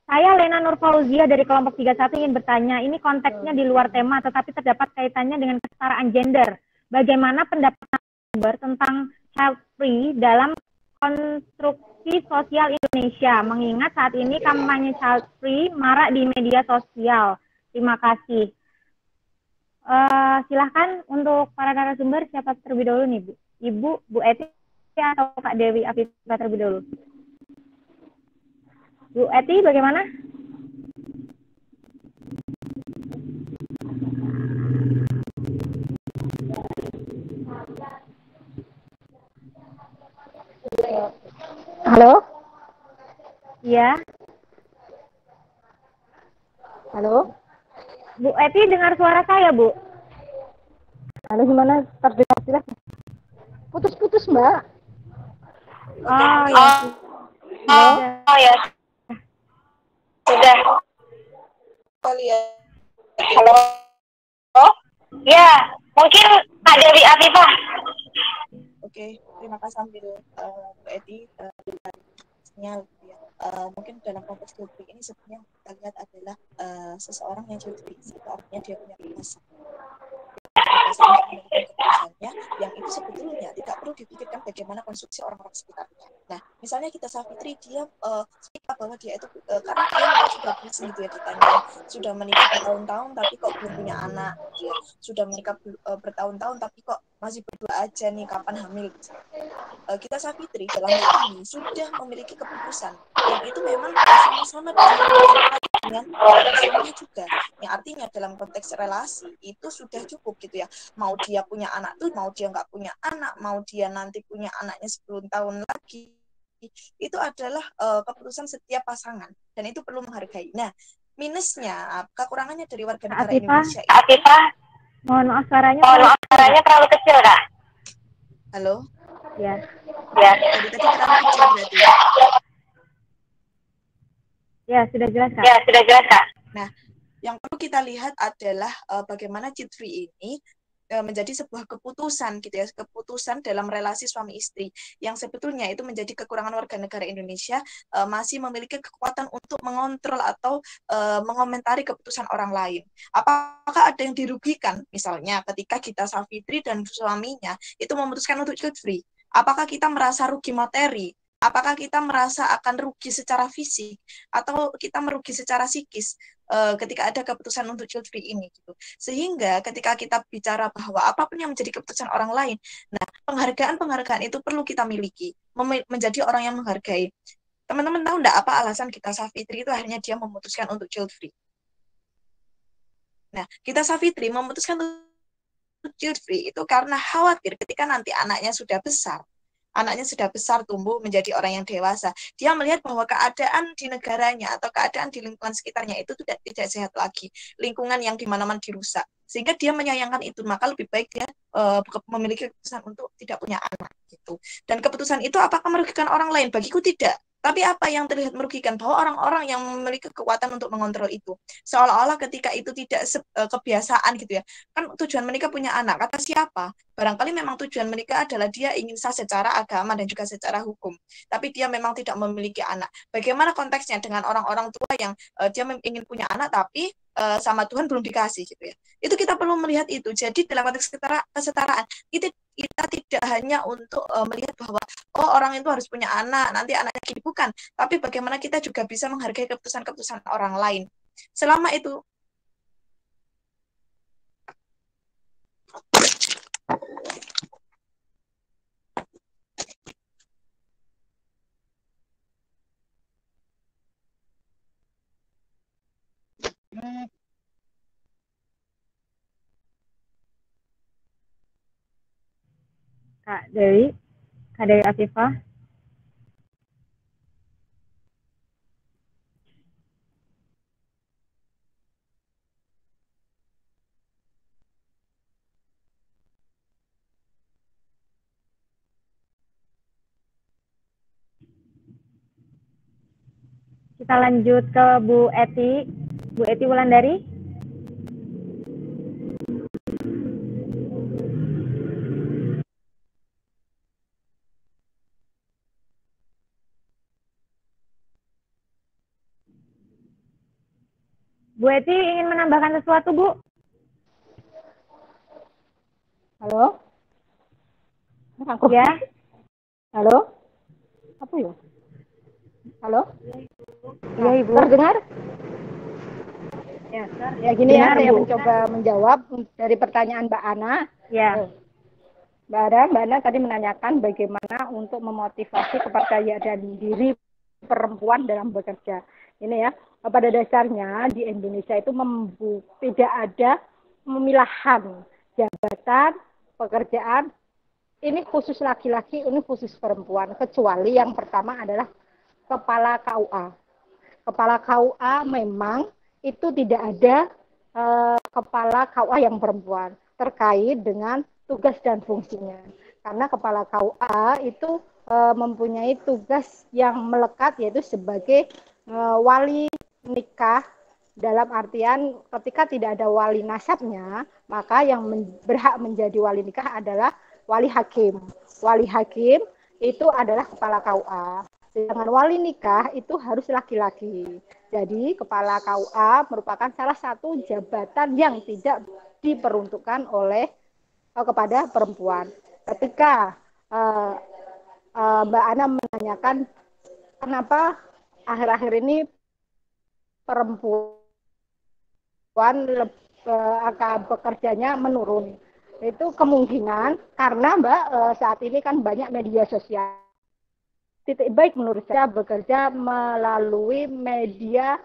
Saya Lena Nur Fauzia dari kelompok 31 ingin bertanya, ini konteksnya di luar tema tetapi terdapat kaitannya dengan kesetaraan gender. Bagaimana pendapat sumber tentang child free dalam konstruksi sosial Indonesia, mengingat saat ini kampanye child free marak di media sosial. Terima kasih. Silahkan untuk para narasumber, siapa terlebih dahulu nih Bu? Ibu, Bu Eti atau Kak Dewi Afifah terlebih dahulu? Bu Eti, bagaimana? Halo? Iya. Halo? Bu Eti dengar suara saya, Bu? Halo, gimana? Terdengar jelas? Putus-putus, Mbak. Oh, ya. Oh ya. Sudah. Halo. Oh, ya, mungkin Kak Dewi Afifah. Oke, terima kasih sambil Bu Edi sinyal ya. Mungkin dalam konteks cuti ini sebenarnya kita lihat adalah seseorang yang cuti itu artinya dia punya kuasa untuk menentukan keputusannya, yang itu sebetulnya tidak perlu dipikirkan bagaimana konstruksi orang-orang sekitarnya. Nah, misalnya kita Savitri, dia speak up bahwa dia itu karena dia melihat sudah pusing gitu ya, ditanya sudah menikah bertahun-tahun tapi kok belum punya anak gitu ya, sudah menikah bertahun-tahun tapi kok masih berdua aja nih, kapan hamil gitu. Kita Savitri dalam hal ini sudah memiliki keputusan yang itu memang sama-sama disepakati dengan suaminya juga, yang artinya dalam konteks relasi itu sudah cukup gitu ya, mau dia punya anak tuh, mau dia nggak punya anak, mau dia nanti punya anaknya 10 tahun lagi, itu adalah keputusan setiap pasangan dan itu perlu menghargai. Nah, minusnya, kekurangannya dari warga negara Indonesia itu, mohon maaf suaranya terlalu kecil, Kak. Halo? Ya. Ya. Tadi terlalu kecil berarti. Ya, sudah jelas, Kak. Ya, sudah jelas, Kak. Nah, yang perlu kita lihat adalah bagaimana child free ini menjadi sebuah keputusan gitu ya, keputusan dalam relasi suami istri yang sebetulnya itu menjadi kekurangan warga negara Indonesia, masih memiliki kekuatan untuk mengontrol atau mengomentari keputusan orang lain. Apakah ada yang dirugikan misalnya ketika kita Savitri dan suaminya itu memutuskan untuk child free? Apakah kita merasa rugi materi? Apakah kita merasa akan rugi secara fisik atau kita merugi secara psikis ketika ada keputusan untuk child free ini gitu. Sehingga ketika kita bicara bahwa apapun yang menjadi keputusan orang lain, nah penghargaan itu perlu kita miliki, menjadi orang yang menghargai. Teman-teman tahu enggak apa alasan kita Savitri itu akhirnya dia memutuskan untuk child free? Nah, kita Savitri memutuskan untuk child free itu karena khawatir ketika nanti anaknya sudah besar tumbuh menjadi orang yang dewasa, dia melihat bahwa keadaan di negaranya atau keadaan di lingkungan sekitarnya itu tidak sehat lagi, lingkungan yang di mana-mana dirusak, sehingga dia menyayangkan itu, maka lebih baik dia memiliki keputusan untuk tidak punya anak gitu. Dan keputusan itu apakah merugikan orang lain? Bagiku tidak. Tapi apa yang terlihat merugikan bahwa orang-orang yang memiliki kekuatan untuk mengontrol itu, seolah-olah ketika itu tidak kebiasaan gitu ya, kan tujuan menikah punya anak, kata siapa? Barangkali memang tujuan mereka adalah dia ingin sah secara agama dan juga secara hukum, tapi dia memang tidak memiliki anak. Bagaimana konteksnya dengan orang-orang tua yang dia ingin punya anak tapi sama Tuhan belum dikasih gitu ya. Itu kita perlu melihat itu. Jadi dalam konteks kesetaraan, kita tidak hanya untuk melihat bahwa oh orang itu harus punya anak, nanti anaknya gini, bukan. Tapi bagaimana kita juga bisa menghargai keputusan-keputusan orang lain. Selama itu Kak Dewi Afifah. Kita lanjut ke Bu Eti Wulandari. Bu Eti ingin menambahkan sesuatu, Bu? Halo? Ya. Halo? Apa ya? Halo? Iya, Ibu. Terdengar? Ya gini ya, saya Bu. mencoba menjawab dari pertanyaan Mbak Ana. Ya. Mbak Ana tadi menanyakan bagaimana untuk memotivasi kepercayaan diri perempuan dalam bekerja. Ini ya, pada dasarnya di Indonesia itu tidak ada pemilahan jabatan, pekerjaan, ini khusus laki-laki, ini khusus perempuan, kecuali yang pertama adalah kepala KUA. Kepala KUA memang itu tidak ada kepala KUA yang perempuan terkait dengan tugas dan fungsinya. Karena kepala KUA itu mempunyai tugas yang melekat yaitu sebagai wali nikah, dalam artian ketika tidak ada wali nasabnya, maka yang berhak menjadi wali nikah adalah wali hakim. Wali hakim itu adalah kepala KUA. Dengan wali nikah itu harus laki-laki. Jadi kepala KUA merupakan salah satu jabatan yang tidak diperuntukkan oleh kepada perempuan. Ketika Mbak Ana menanyakan kenapa akhir-akhir ini perempuan angka bekerjanya menurun, itu kemungkinan karena Mbak saat ini kan banyak media sosial. Titik baik menurut saya bekerja melalui media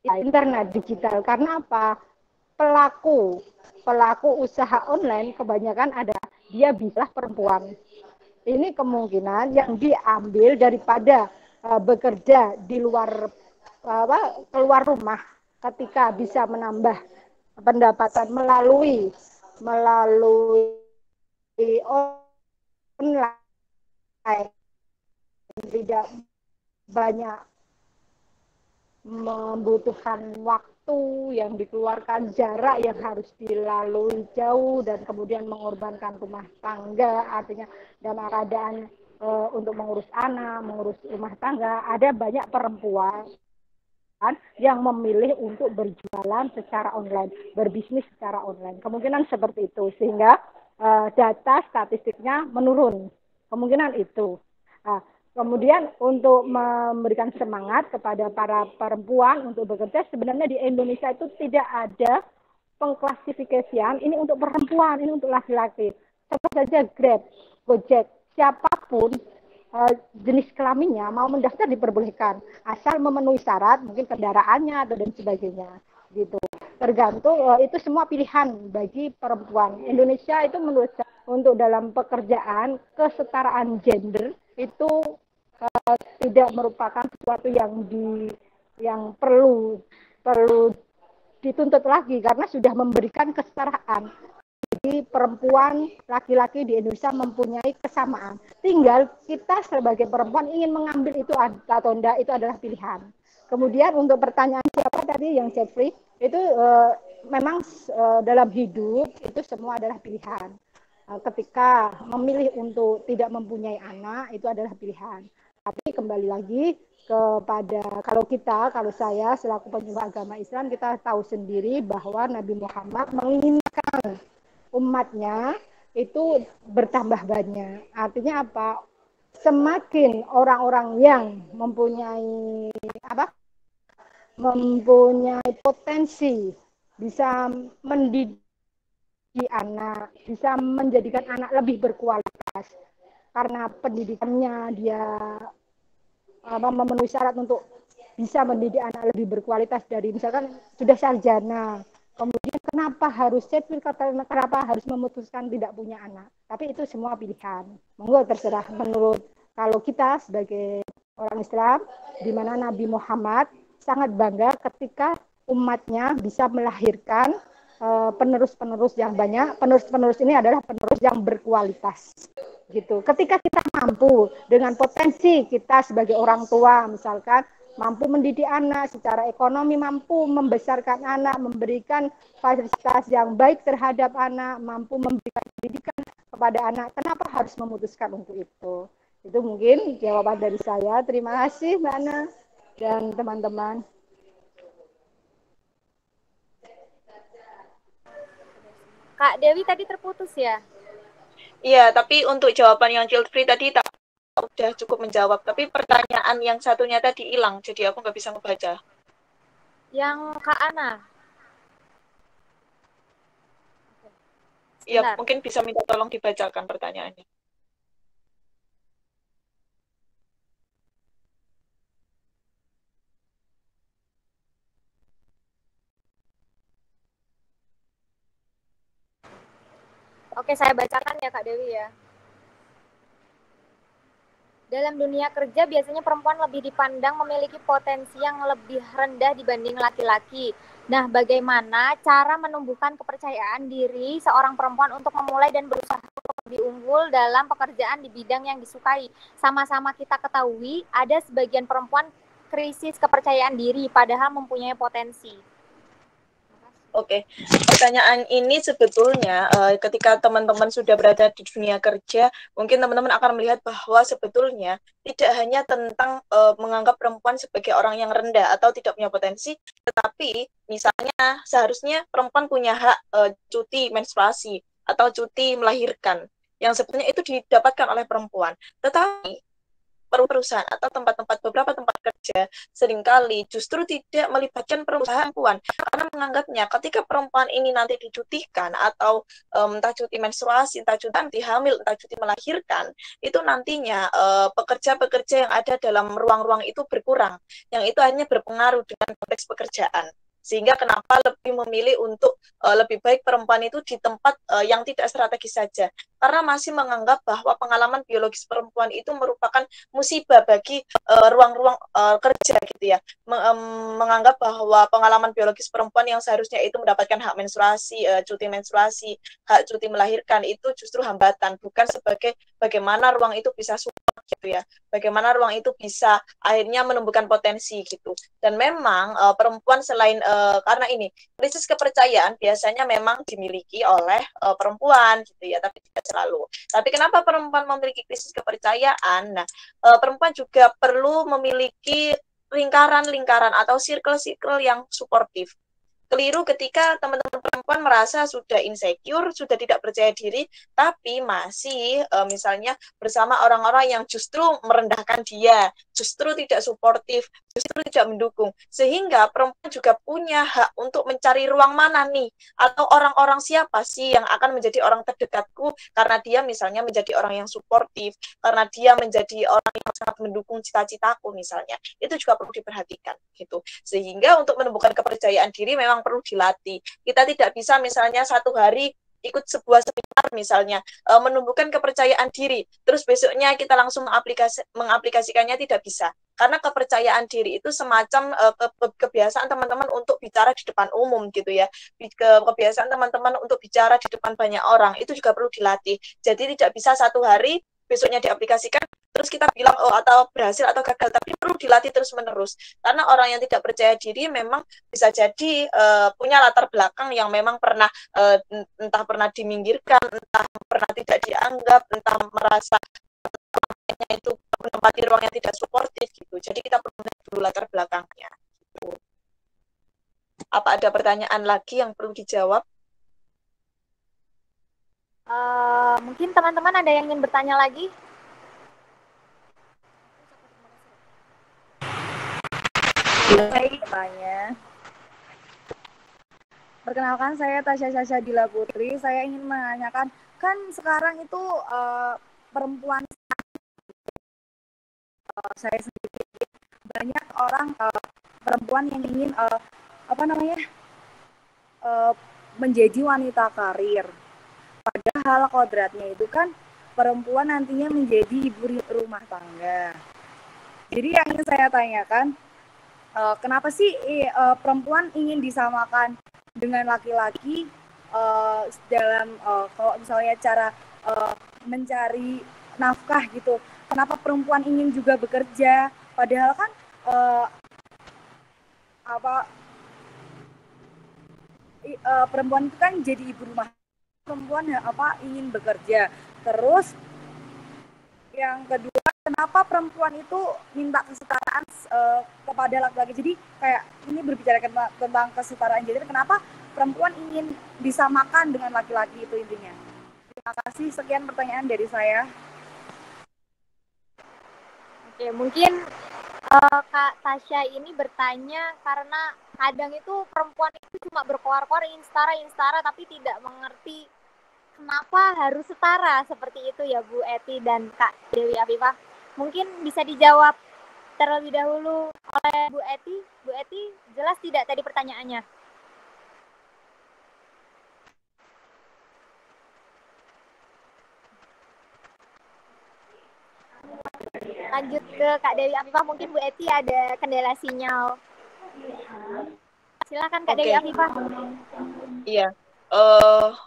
internet digital. Karena apa? Pelaku usaha online kebanyakan ada dia bisa perempuan. Ini kemungkinan yang diambil daripada bekerja di luar keluar rumah ketika bisa menambah pendapatan melalui online, tidak banyak membutuhkan waktu yang dikeluarkan, jarak yang harus dilalui jauh, dan kemudian mengorbankan rumah tangga, artinya dalam keadaan untuk mengurus anak, mengurus rumah tangga. Ada banyak perempuan yang memilih untuk berjualan secara online, berbisnis secara online. Kemungkinan seperti itu, sehingga data statistiknya menurun. Kemungkinan itu. Kemudian untuk memberikan semangat kepada para perempuan untuk bekerja, sebenarnya di Indonesia itu tidak ada pengklasifikasian ini untuk perempuan, ini untuk laki-laki. Contoh saja Grab, Gojek, siapapun jenis kelaminnya mau mendaftar diperbolehkan, asal memenuhi syarat, mungkin kendaraannya atau dan sebagainya, gitu. Tergantung itu semua pilihan bagi perempuan. Indonesia itu menurut saya untuk dalam pekerjaan kesetaraan gender itu tidak merupakan sesuatu yang perlu dituntut lagi karena sudah memberikan kesetaraan. Jadi perempuan, laki-laki di Indonesia mempunyai kesamaan. Tinggal kita sebagai perempuan ingin mengambil itu atau tidak, itu adalah pilihan. Kemudian untuk pertanyaan siapa tadi yang Jeffrey, itu memang dalam hidup itu semua adalah pilihan. ketika memilih untuk tidak mempunyai anak itu adalah pilihan. Tapi kembali lagi kepada kalau saya selaku penyuluh agama Islam, kita tahu sendiri bahwa Nabi Muhammad menginginkan umatnya itu bertambah banyak. Artinya apa? Semakin orang-orang yang mempunyai potensi bisa mendidik anak, bisa menjadikan anak lebih berkualitas karena pendidikannya dia memenuhi syarat untuk bisa mendidik anak lebih berkualitas dari misalkan sudah sarjana, kemudian kenapa harus settle, kenapa harus memutuskan tidak punya anak, tapi itu semua pilihan, monggo terserah. Menurut kalau kita sebagai orang Islam, di mana Nabi Muhammad sangat bangga ketika umatnya bisa melahirkan penerus-penerus yang banyak. Penerus-penerus ini adalah penerus yang berkualitas gitu. Ketika kita mampu dengan potensi kita sebagai orang tua, misalkan mampu mendidik anak secara ekonomi, mampu membesarkan anak, memberikan fasilitas yang baik terhadap anak, mampu memberikan pendidikan kepada anak, kenapa harus memutuskan untuk itu? Itu mungkin jawaban dari saya. Terima kasih Mbak Ana dan teman-teman. Kak Dewi tadi terputus ya? Iya, tapi untuk jawaban yang child free tadi udah cukup menjawab. Tapi pertanyaan yang satunya tadi hilang, jadi aku nggak bisa membaca. Yang Kak Ana? Iya, mungkin bisa minta tolong dibacakan pertanyaannya. Oke, saya bacakan ya Kak Dewi ya. Dalam dunia kerja biasanya perempuan lebih dipandang memiliki potensi yang lebih rendah dibanding laki-laki. Nah, bagaimana cara menumbuhkan kepercayaan diri seorang perempuan untuk memulai dan berusaha untuk lebih unggul dalam pekerjaan di bidang yang disukai? Sama-sama kita ketahui ada sebagian perempuan krisis kepercayaan diri padahal mempunyai potensi. Oke, pertanyaan ini sebetulnya ketika teman-teman sudah berada di dunia kerja, mungkin teman-teman akan melihat bahwa sebetulnya tidak hanya tentang menganggap perempuan sebagai orang yang rendah atau tidak punya potensi, tetapi misalnya seharusnya perempuan punya hak cuti menstruasi atau cuti melahirkan, yang sebetulnya itu didapatkan oleh perempuan. Tetapi perusahaan atau beberapa tempat kerja seringkali justru tidak melibatkan perempuan karena menganggapnya ketika perempuan ini nanti dicutikan atau entah cuti menstruasi, entah cuti hamil, entah cuti melahirkan, itu nantinya pekerja-pekerja yang ada dalam ruang-ruang itu berkurang, yang itu akhirnya berpengaruh dengan konteks pekerjaan. Sehingga kenapa lebih memilih untuk lebih baik perempuan itu di tempat yang tidak strategis saja, karena masih menganggap bahwa pengalaman biologis perempuan itu merupakan musibah bagi ruang-ruang kerja gitu ya. Menganggap bahwa pengalaman biologis perempuan yang seharusnya itu mendapatkan hak menstruasi, cuti menstruasi, hak cuti melahirkan itu justru hambatan, bukan sebagai bagaimana ruang itu bisa support gitu ya, bagaimana ruang itu bisa akhirnya menumbuhkan potensi gitu. Dan memang perempuan selain karena ini krisis kepercayaan biasanya memang dimiliki oleh perempuan gitu ya, tapi tidak selalu. Tapi kenapa perempuan memiliki krisis kepercayaan? Nah, perempuan juga perlu memiliki lingkaran-lingkaran atau circle-circle yang suportif. Keliru ketika teman-teman perempuan merasa sudah insecure, sudah tidak percaya diri, tapi masih misalnya bersama orang-orang yang justru merendahkan dia, justru tidak suportif, justru tidak mendukung. Sehingga perempuan juga punya hak untuk mencari ruang mana nih, atau orang-orang siapa sih yang akan menjadi orang terdekatku, karena dia misalnya menjadi orang yang suportif, karena dia menjadi orang yang sangat mendukung cita-citaku misalnya. Itu juga perlu diperhatikan gitu. Sehingga untuk menumbuhkan kepercayaan diri memang perlu dilatih. Kita tidak bisa misalnya satu hari ikut sebuah seminar misalnya menumbuhkan kepercayaan diri, terus besoknya kita langsung mengaplikasikannya, tidak bisa. Karena kepercayaan diri itu semacam kebiasaan teman-teman untuk bicara di depan umum gitu ya. Kebiasaan teman-teman untuk bicara di depan banyak orang itu juga perlu dilatih. Jadi tidak bisa satu hari besoknya diaplikasikan, terus kita bilang oh atau berhasil atau gagal, tapi perlu dilatih terus-menerus. Karena orang yang tidak percaya diri memang bisa jadi punya latar belakang yang memang pernah entah pernah diminggirkan, entah pernah tidak dianggap, entah merasa itu menempati ruang yang tidak suportif gitu. Jadi kita perlu dulu latar belakangnya. Gitu. Apa ada pertanyaan lagi yang perlu dijawab? Mungkin teman-teman ada yang ingin bertanya lagi? Baik, tanya. Perkenalkan, saya Tasya Syadila Putri. Saya ingin menanyakan, kan sekarang itu perempuan saya sendiri banyak orang perempuan yang ingin menjadi wanita karir. Padahal kodratnya itu kan perempuan nantinya menjadi ibu rumah tangga. Jadi yang ingin saya tanyakan, kenapa sih perempuan ingin disamakan dengan laki-laki dalam kalau misalnya cara mencari nafkah gitu? Kenapa perempuan ingin juga bekerja? Padahal kan perempuan itu kan jadi ibu rumah. Perempuan ingin bekerja. Terus yang kedua, kenapa perempuan itu minta kesetaraan kepada laki-laki? Jadi kayak ini berbicara tentang kesetaraan gender, kenapa perempuan ingin disamakan dengan laki-laki, itu intinya. Terima kasih, sekian pertanyaan dari saya. Oke, mungkin Kak Tasya ini bertanya karena kadang itu perempuan itu cuma berkoar-koar ingin setara, tapi tidak mengerti kenapa harus setara seperti itu ya Bu Eti dan Kak Dewi Afifah. Mungkin bisa dijawab terlebih dahulu oleh Bu Eti. Bu Eti, jelas tidak tadi pertanyaannya? Lanjut ke Kak Dewi Afifah, mungkin Bu Eti ada kendala sinyal. Silakan Kak Dewi Afifah. Iya.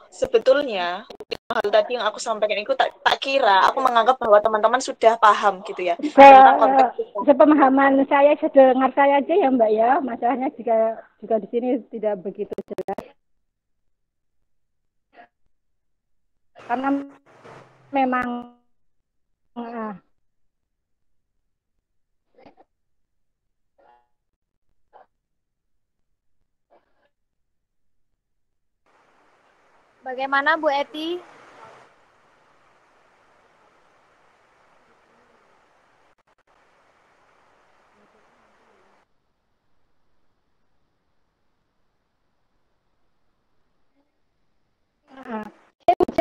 Sebetulnya hal tadi yang aku sampaikan itu tak kira, aku menganggap bahwa teman-teman sudah paham gitu ya tentang konteks itu. Sepemahaman saya, sedengar saya aja ya Mbak ya, masalahnya juga di sini tidak begitu jelas. Karena memang Bagaimana Bu Eti?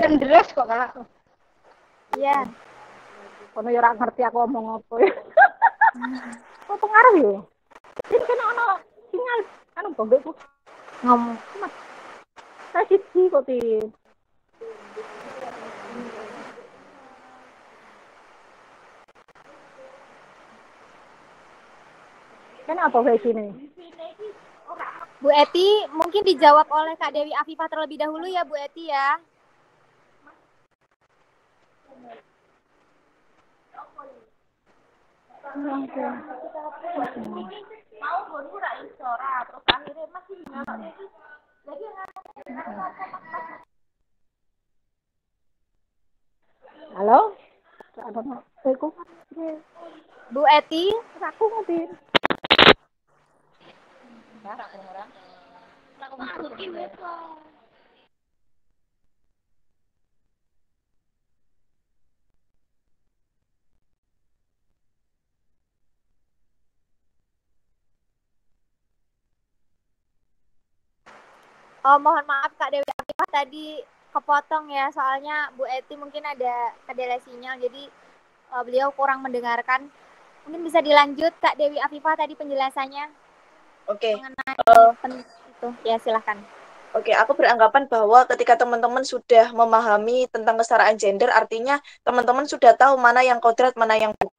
hujan deras kok Kak. Iya. Kono ya ora ngerti aku ngomong apa ya. Kok pengaruh ya? Ini kan ono sinyal anu bombekku. Ngomong. Saya siji kok ti. Kan apa kayak sini? Bu Eti, mungkin dijawab oleh Kak Dewi Afifah terlebih dahulu ya Bu Eti ya. Halo? Bu Eti, Aku ngerti. mohon maaf Kak Dewi Afifah tadi kepotong ya, soalnya Bu Eti mungkin ada kendala sinyal, jadi beliau kurang mendengarkan. Mungkin bisa dilanjut Kak Dewi Afifah tadi penjelasannya. Oke. Mengenai itu. Ya, silahkan. Oke, aku beranggapan bahwa ketika teman-teman sudah memahami tentang kesetaraan gender, artinya teman-teman sudah tahu mana yang kodrat, mana yang bukan.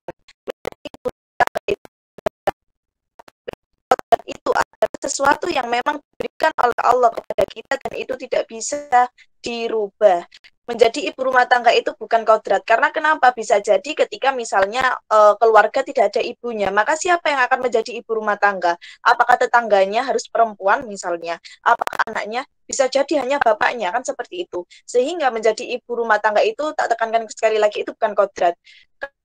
Itu adalah sesuatu yang memang diberikan oleh Allah kepada kita dan itu tidak bisa dirubah menjadi ibu rumah tangga itu bukan kodrat. Karena kenapa? Bisa jadi ketika misalnya keluarga tidak ada ibunya, maka siapa yang akan menjadi ibu rumah tangga? Apakah tetangganya harus perempuan misalnya? Apakah anaknya? Bisa jadi hanya bapaknya, kan seperti itu. Sehingga menjadi ibu rumah tangga itu, tak tekankan sekali lagi, itu bukan kodrat.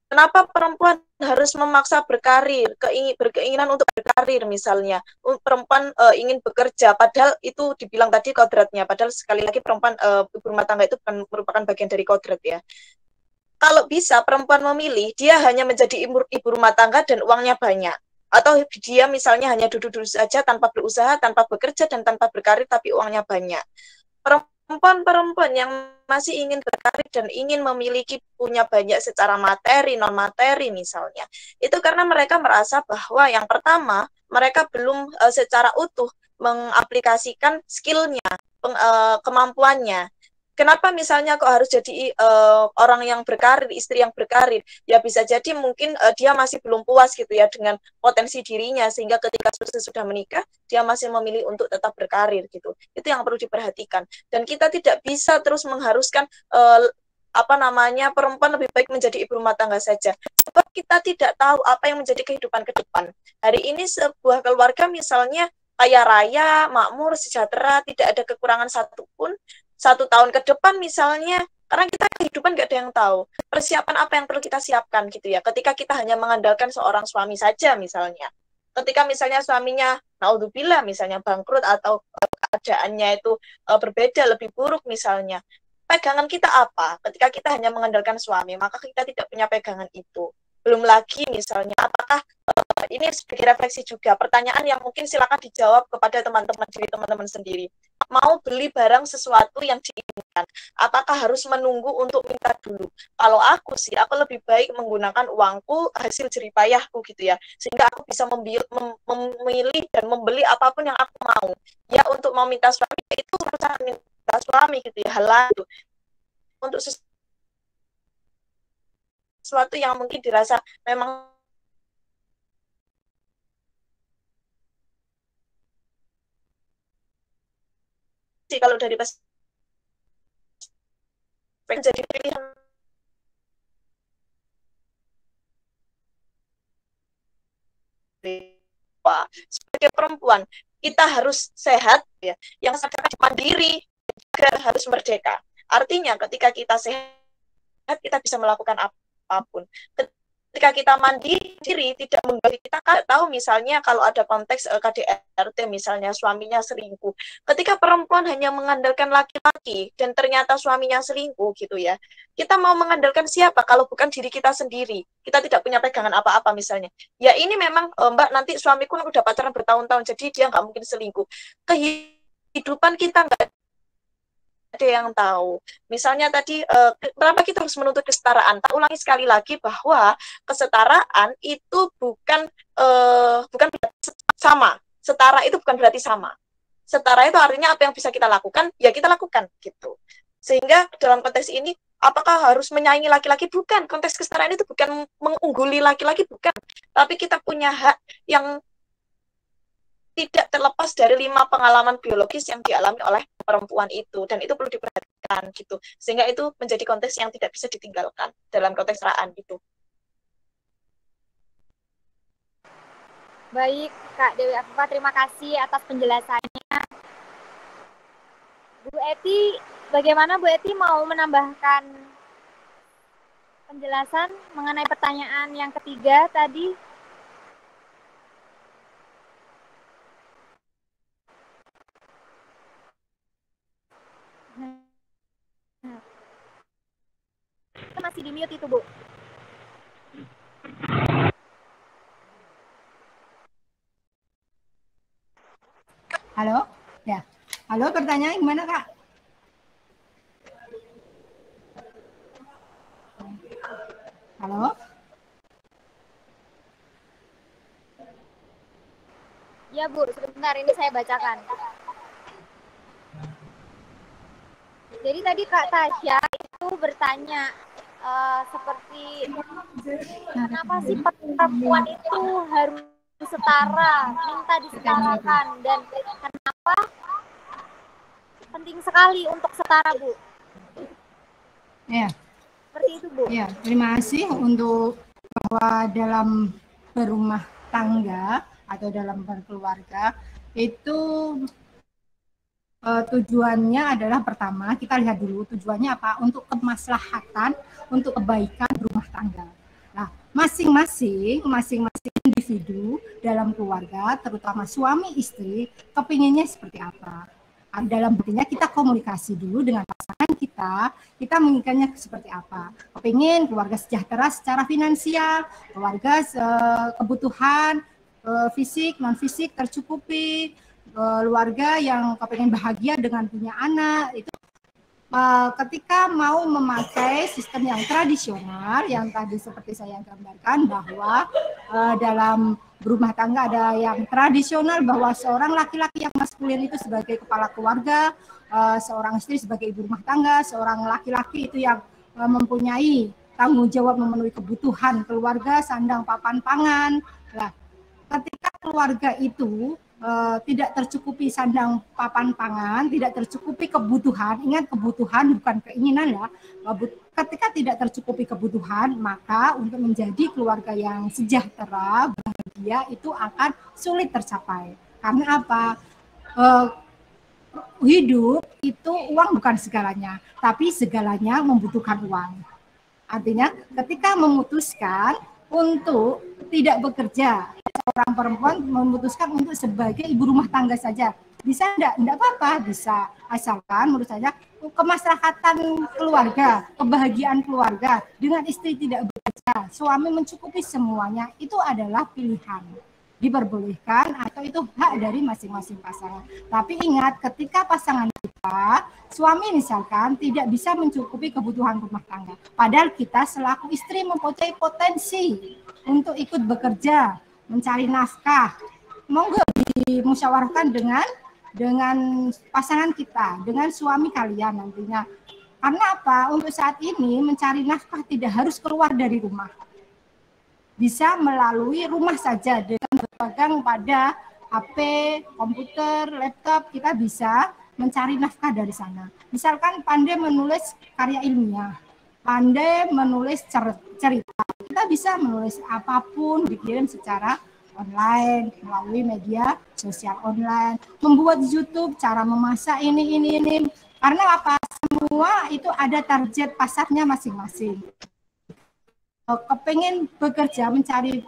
Kenapa perempuan harus memaksa berkarir, berkeinginan untuk berkarir misalnya, perempuan ingin bekerja, padahal itu dibilang tadi kodratnya, padahal sekali lagi perempuan ibu rumah tangga itu bukan merupakan bagian dari kodrat ya. Kalau bisa perempuan memilih, dia hanya menjadi ibu rumah tangga dan uangnya banyak. Atau dia misalnya hanya duduk-duduk saja tanpa berusaha, tanpa bekerja, dan tanpa berkarir, tapi uangnya banyak. Perempuan-perempuan yang masih ingin berkarir dan ingin memiliki punya banyak secara materi, non materi misalnya, itu karena mereka merasa bahwa yang pertama mereka belum secara utuh mengaplikasikan skillnya, kemampuannya. Kenapa misalnya kok harus jadi orang yang berkarir, istri yang berkarir? Ya bisa jadi mungkin dia masih belum puas gitu ya dengan potensi dirinya, sehingga ketika sudah menikah, dia masih memilih untuk tetap berkarir gitu. Itu yang perlu diperhatikan. Dan kita tidak bisa terus mengharuskan perempuan lebih baik menjadi ibu rumah tangga saja. Sebab kita tidak tahu apa yang menjadi kehidupan ke depan. Hari ini sebuah keluarga misalnya kaya raya, makmur, sejahtera, tidak ada kekurangan satupun. 1 tahun ke depan misalnya, karena kita kehidupan nggak ada yang tahu persiapan apa yang perlu kita siapkan gitu ya, ketika kita hanya mengandalkan seorang suami saja misalnya, ketika misalnya suaminya naudzubillah misalnya bangkrut atau keadaannya itu berbeda, lebih buruk misalnya, pegangan kita apa? Ketika kita hanya mengandalkan suami, maka kita tidak punya pegangan itu. Belum lagi misalnya, apakah ini sebagai refleksi juga, pertanyaan yang mungkin silakan dijawab kepada teman-teman sendiri. Mau beli barang sesuatu yang diinginkan, apakah harus menunggu untuk minta dulu? Kalau aku sih, aku lebih baik menggunakan uangku, hasil jeripayahku gitu ya, sehingga aku bisa memilih dan membeli apapun yang aku mau. Ya untuk mau minta suami, itu urusan minta suami gitu ya, hal lain. Untuk sesuatu yang mungkin dirasa memang sih kalau dari jadi pilihan sebagai perempuan kita harus sehat ya, yang sadar mandiri juga harus merdeka. Artinya ketika kita sehat kita bisa melakukan apapun. Ketika kita mandiri, tidak menggali, kita kan tahu misalnya kalau ada konteks KDRT misalnya suaminya selingkuh. Ketika perempuan hanya mengandalkan laki-laki dan ternyata suaminya selingkuh gitu ya, kita mau mengandalkan siapa kalau bukan diri kita sendiri? Kita tidak punya pegangan apa-apa misalnya. Ya ini memang Mbak, nanti suamiku udah pacaran bertahun-tahun, jadi dia nggak mungkin selingkuh. Kehidupan kita nggak ada yang tahu. Misalnya tadi, kenapa kita harus menuntut kesetaraan? Tak ulangi sekali lagi bahwa kesetaraan itu bukan berarti sama. Setara itu bukan berarti sama. Setara itu artinya apa yang bisa kita lakukan, ya kita lakukan gitu. Sehingga dalam konteks ini, apakah harus menyaingi laki-laki? Bukan. Konteks kesetaraan itu bukan mengungguli laki-laki, bukan. Tapi kita punya hak yang tidak terlepas dari 5 pengalaman biologis yang dialami oleh perempuan itu, dan itu perlu diperhatikan gitu, sehingga itu menjadi konteks yang tidak bisa ditinggalkan dalam konteks kesetaraan itu. Baik Kak Dewi Afifah, terima kasih atas penjelasannya. Bu Eti, bagaimana Bu Eti mau menambahkan penjelasan mengenai pertanyaan yang ketiga tadi? Masih di mute itu, Bu. Halo? Ya. Halo, pertanyaannya gimana, Kak? Halo? Ya, Bu, sebentar ini saya bacakan. Jadi tadi Kak Tasya itu bertanya seperti kenapa sih perempuan itu harus setara, minta disetarakan, dan kenapa penting sekali untuk setara, Bu. Ya. Seperti itu, Bu. Ya, terima kasih untuk bahwa dalam berumah tangga atau dalam berkeluarga itu tujuannya adalah pertama, kita lihat dulu tujuannya apa, untuk kemaslahatan, untuk kebaikan berumah tangga. Nah, masing-masing individu dalam keluarga, terutama suami istri, kepinginnya seperti apa. Dalam buktinya kita komunikasi dulu dengan pasangan kita menginginkannya seperti apa. Kepingin keluarga sejahtera secara finansial, keluarga kebutuhan fisik, non fisik tercukupi, keluarga yang kepengen bahagia dengan punya anak. Itu ketika mau memakai sistem yang tradisional yang tadi seperti saya gambarkan, bahwa dalam berumah tangga ada yang tradisional bahwa seorang laki-laki yang maskulin itu sebagai kepala keluarga, seorang istri sebagai ibu rumah tangga, seorang laki-laki itu yang mempunyai tanggung jawab memenuhi kebutuhan keluarga, sandang papan pangan. Nah, ketika keluarga itu tidak tercukupi sandang papan pangan, tidak tercukupi kebutuhan, ingat kebutuhan bukan keinginan ya, ketika tidak tercukupi kebutuhan, maka untuk menjadi keluarga yang sejahtera, bahagia itu akan sulit tercapai. Karena apa? Hidup itu uang bukan segalanya, tapi segalanya membutuhkan uang. Artinya ketika memutuskan untuk tidak bekerja, seorang perempuan memutuskan untuk sebagai ibu rumah tangga saja, bisa enggak apa-apa, bisa, asalkan menurut saya kemaslahatan keluarga, kebahagiaan keluarga dengan istri tidak bekerja, suami mencukupi semuanya, itu adalah pilihan, diperbolehkan atau itu hak dari masing-masing pasangan. Tapi ingat, ketika pasangan kita, suami misalkan tidak bisa mencukupi kebutuhan rumah tangga, padahal kita selaku istri mempunyai potensi untuk ikut bekerja, mencari nafkah, monggo dimusyawarahkan dengan pasangan kita, dengan suami kalian nantinya. Karena apa? Untuk saat ini mencari nafkah tidak harus keluar dari rumah. Bisa melalui rumah saja dengan berpegang pada HP, komputer, laptop, kita bisa mencari nafkah dari sana. Misalkan pandai menulis karya ilmiah, pandai menulis cerita, kita bisa menulis apapun, dikirim secara online, melalui media sosial online, membuat YouTube, cara memasak ini. Karena apa? Semua itu ada target pasarnya masing-masing. Kepengen bekerja, mencari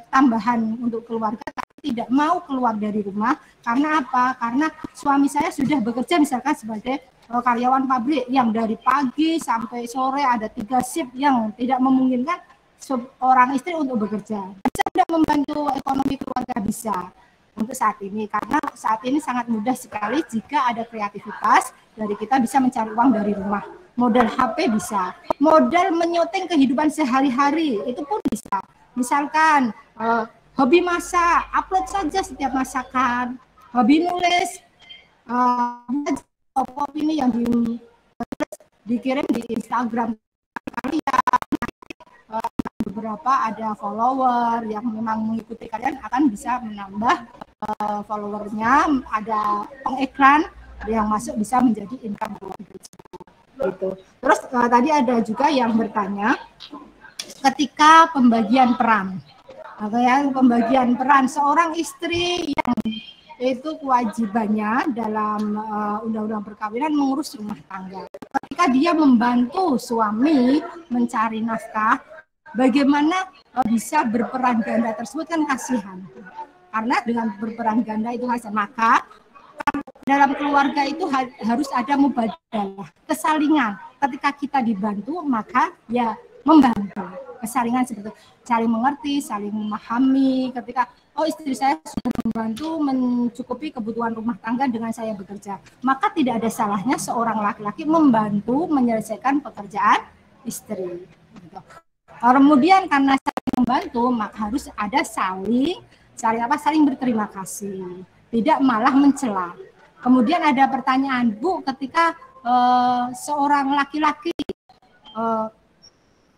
tambahan untuk keluarga, tapi tidak mau keluar dari rumah. Karena apa? Karena suami saya sudah bekerja misalkan sebagai karyawan pabrik yang dari pagi sampai sore, ada 3 shift yang tidak memungkinkan seorang istri untuk bekerja. Bisa tidak membantu ekonomi keluarga, bisa untuk saat ini, karena saat ini sangat mudah sekali jika ada kreativitas dari kita bisa mencari uang dari rumah. Modal HP bisa, modal menyuting kehidupan sehari-hari itu pun bisa. Misalkan hobi masak, upload saja setiap masakan. Hobi nulis, ini yang dikirim di Instagram kalian. Beberapa ada follower yang memang mengikuti kalian akan bisa menambah followernya, ada pengiklan yang masuk bisa menjadi income keluarga. Gitu. Terus tadi ada juga yang bertanya ketika pembagian peran. Pembagian peran seorang istri yang itu kewajibannya dalam undang-undang perkawinan mengurus rumah tangga. Ketika dia membantu suami mencari nafkah, bagaimana bisa berperan ganda tersebut kan kasihan. Karena dengan berperan ganda itu hasil, maka dalam keluarga itu harus ada mubadalah, kesalingan. Ketika kita dibantu, maka ya membantu. Kesalingan seperti saling mengerti, saling memahami. Ketika istri saya sudah membantu mencukupi kebutuhan rumah tangga dengan saya bekerja, maka tidak ada salahnya seorang laki-laki membantu menyelesaikan pekerjaan istri. Kemudian karena saling membantu, maka harus ada saling berterima kasih, tidak malah mencela. Kemudian ada pertanyaan, Bu, ketika seorang laki-laki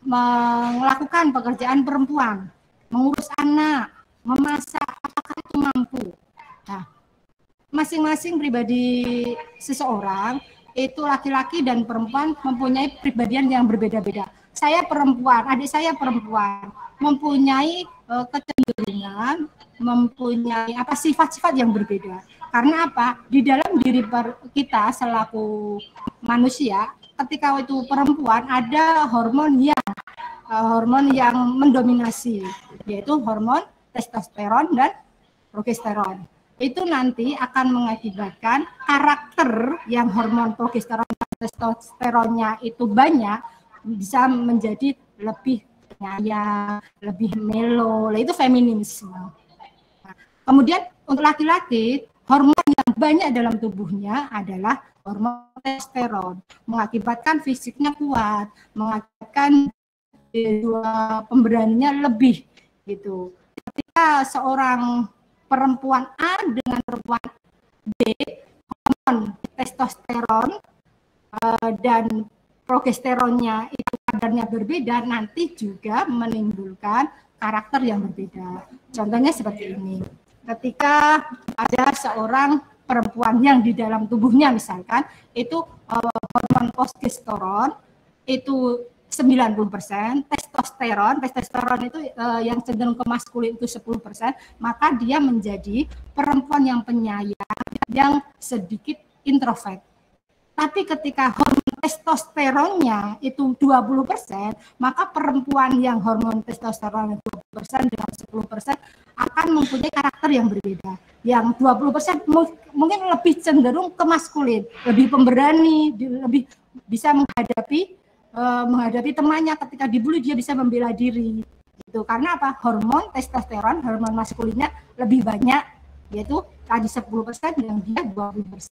melakukan pekerjaan perempuan, mengurus anak, memasak, apakah itu mampu? Nah, masing-masing pribadi seseorang itu laki-laki dan perempuan mempunyai kepribadian yang berbeda-beda. Saya perempuan, adik saya perempuan, mempunyai kecenderungan, mempunyai sifat-sifat yang berbeda. Karena apa? Di dalam diri kita selaku manusia, ketika itu perempuan ada hormon yang mendominasi, yaitu hormon testosteron dan progesteron. Itu nanti akan mengakibatkan karakter yang hormon progesteron dan testosteronnya itu banyak bisa menjadi lebih penyayang, lebih melo, itu feminisme. Nah, kemudian untuk laki-laki, hormon yang banyak dalam tubuhnya adalah hormon testosteron, mengakibatkan fisiknya kuat, mengakibatkan pemberaninya lebih gitu. Ketika seorang perempuan A dengan perempuan B, hormon testosteron dan progesteronnya itu kadarnya berbeda, nanti juga menimbulkan karakter yang berbeda. Contohnya seperti ini. Ketika ada seorang perempuan yang di dalam tubuhnya misalkan itu hormon progesteron itu 90%, testosteron itu yang cenderung ke maskulin itu 10%, maka dia menjadi perempuan yang penyayang, yang sedikit introvert. Tapi ketika hormon testosteronnya itu 20%, maka perempuan yang hormon testosteron 20% dengan 10% akan mempunyai karakter yang berbeda. Yang 20% mungkin lebih cenderung ke maskulin, lebih pemberani, lebih bisa menghadapi temannya. Ketika dibully dia bisa membela diri gitu. Karena apa? Hormon testosteron, hormon maskulinnya lebih banyak, yaitu tadi 10% yang dia 20%.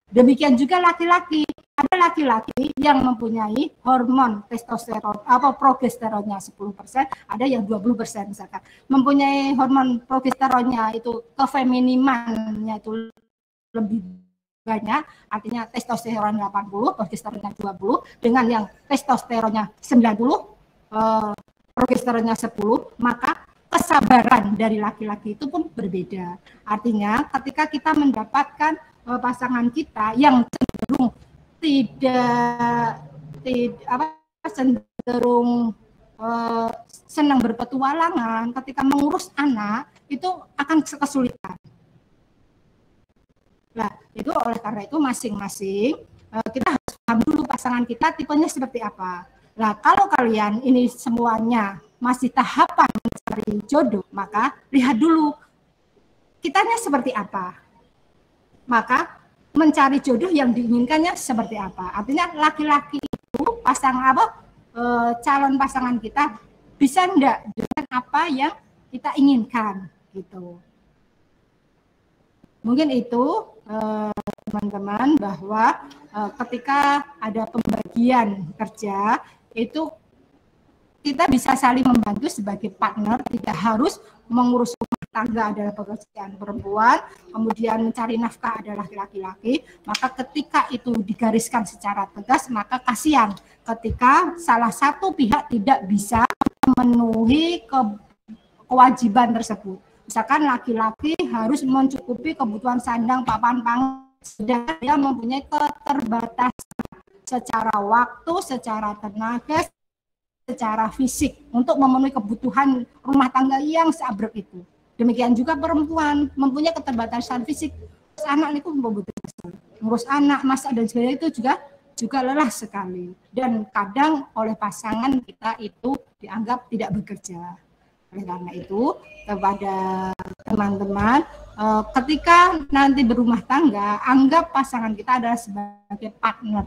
Demikian juga laki-laki. Ada laki-laki yang mempunyai hormon testosteron progesteronnya 10%, ada yang 20% misalkan. Mempunyai hormon progesteronnya itu kefeminimannya itu lebih banyak, artinya testosteron 80, progesteronnya 20, dengan yang testosteronnya 90, progesteronnya 10, maka kesabaran dari laki-laki itu pun berbeda. Artinya ketika kita mendapatkan pasangan kita yang cenderung cenderung senang berpetualangan, ketika mengurus anak itu akan kesulitan. Nah, itu oleh karena itu masing-masing kita harus paham dulu pasangan kita tipenya seperti apa. Nah, kalau kalian ini semuanya masih tahapan mencari jodoh, maka lihat dulu kitanya seperti apa. Maka mencari jodoh yang diinginkannya seperti apa. Artinya laki-laki itu calon pasangan kita bisa enggak dengan apa yang kita inginkan gitu. Mungkin itu teman-teman bahwa ketika ada pembagian kerja itu kita bisa saling membantu sebagai partner, tidak harus mengurus rumah tangga adalah pekerjaan perempuan, kemudian mencari nafkah adalah laki-laki. Maka ketika itu digariskan secara tegas, maka kasihan ketika salah satu pihak tidak bisa memenuhi kewajiban tersebut. Misalkan laki-laki harus mencukupi kebutuhan sandang, papan, pangan, sedangkan dia mempunyai keterbatasan secara waktu, secara tenaga, secara fisik untuk memenuhi kebutuhan rumah tangga yang seabrek itu. Demikian juga perempuan mempunyai keterbatasan fisik. Anak itu membutuhkan ngurus anak, masak dan sebagainya itu juga lelah sekali. Dan kadang oleh pasangan kita itu dianggap tidak bekerja. Oleh karena itu kepada teman-teman ketika nanti berumah tangga, anggap pasangan kita adalah sebagai partner.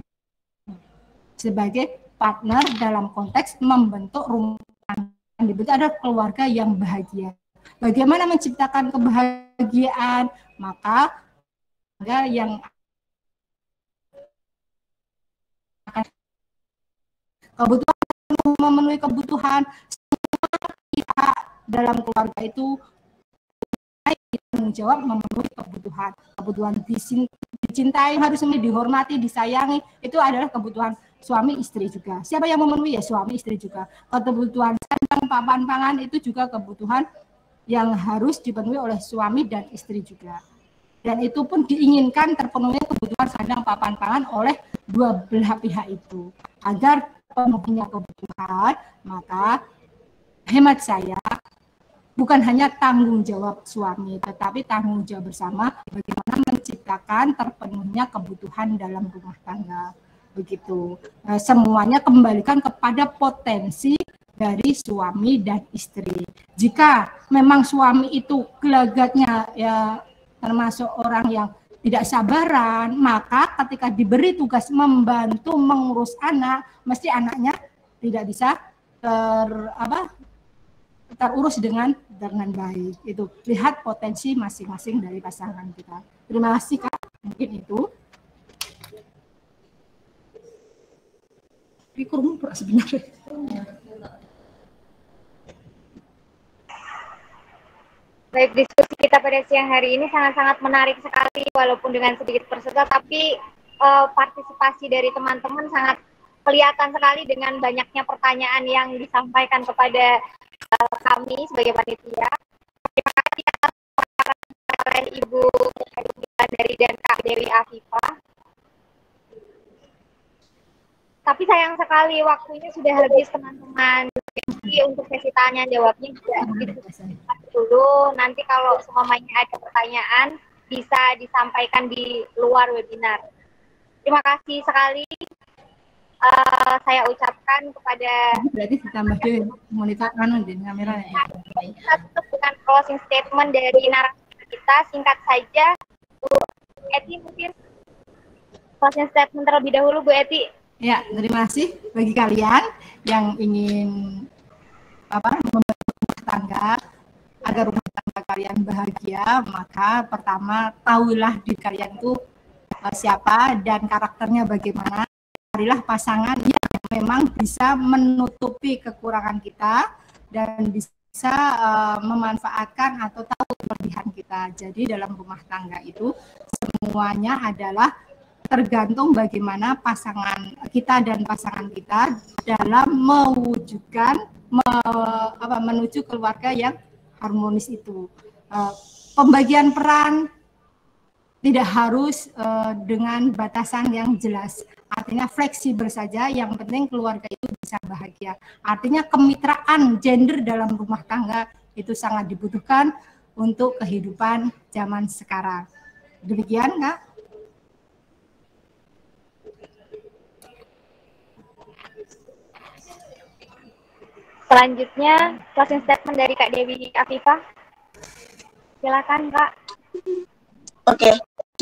Sebagai partner dalam konteks membentuk rumah tangga, dibentuk ada keluarga yang bahagia. Bagaimana menciptakan kebahagiaan? Maka yang kebutuhan memenuhi kebutuhan pihak dalam keluarga itu tanggung jawab memenuhi kebutuhan dicintai, harus dihormati, disayangi, itu adalah kebutuhan suami istri juga. Siapa yang memenuhi? Ya suami istri juga. Kebutuhan sandang, papan, pangan itu juga kebutuhan yang harus dipenuhi oleh suami dan istri juga. Dan itu pun diinginkan terpenuhnya kebutuhan sandang papan pangan oleh dua belah pihak itu. Agar penuhnya kebutuhan, maka hemat saya bukan hanya tanggung jawab suami, tetapi tanggung jawab bersama bagaimana menciptakan terpenuhnya kebutuhan dalam rumah tangga. Begitu. Semuanya kembalikan kepada potensi dari suami dan istri. Jika memang suami itu gelagatnya ya termasuk orang yang tidak sabaran, maka ketika diberi tugas membantu mengurus anak, mesti anaknya tidak bisa terurus dengan baik. Itu lihat potensi masing-masing dari pasangan kita. Terima kasih Kak, mungkin itu. Ini kurung sebenarnya. Baik, diskusi kita pada siang hari ini sangat-sangat menarik sekali, walaupun dengan sedikit peserta, tapi partisipasi dari teman-teman sangat kelihatan sekali dengan banyaknya pertanyaan yang disampaikan kepada kami sebagai panitia. Terima kasih atas oleh Ibu dari dan Kak Dewi Afifah. Tapi sayang sekali waktunya sudah habis teman-teman. Jadi untuk sesi tanya jawabnya juga dulu. Nanti kalau semuanya ada pertanyaan bisa disampaikan di luar webinar. Terima kasih sekali. Saya ucapkan kepada. Berarti ditambah dulu monitor di kamera ya. Kita tutup dengan closing statement dari narasumber kita. Singkat saja, Bu Eti mungkin closing statement terlebih dahulu, Bu Eti. Ya, terima kasih bagi kalian yang ingin membantu rumah tangga agar rumah tangga kalian bahagia. Maka pertama tahuilah diri kalian itu siapa dan karakternya bagaimana. Carilah pasangan yang memang bisa menutupi kekurangan kita dan bisa memanfaatkan atau tahu kelebihan kita. Jadi dalam rumah tangga itu semuanya adalah tergantung bagaimana pasangan kita dan pasangan kita dalam mewujudkan menuju keluarga yang harmonis itu. Pembagian peran tidak harus dengan batasan yang jelas. Artinya fleksibel saja, yang penting keluarga itu bisa bahagia. Artinya kemitraan gender dalam rumah tangga itu sangat dibutuhkan untuk kehidupan zaman sekarang. Demikian, Kak. Selanjutnya, closing statement dari Kak Dewi Afifah. Silakan, Kak. Oke,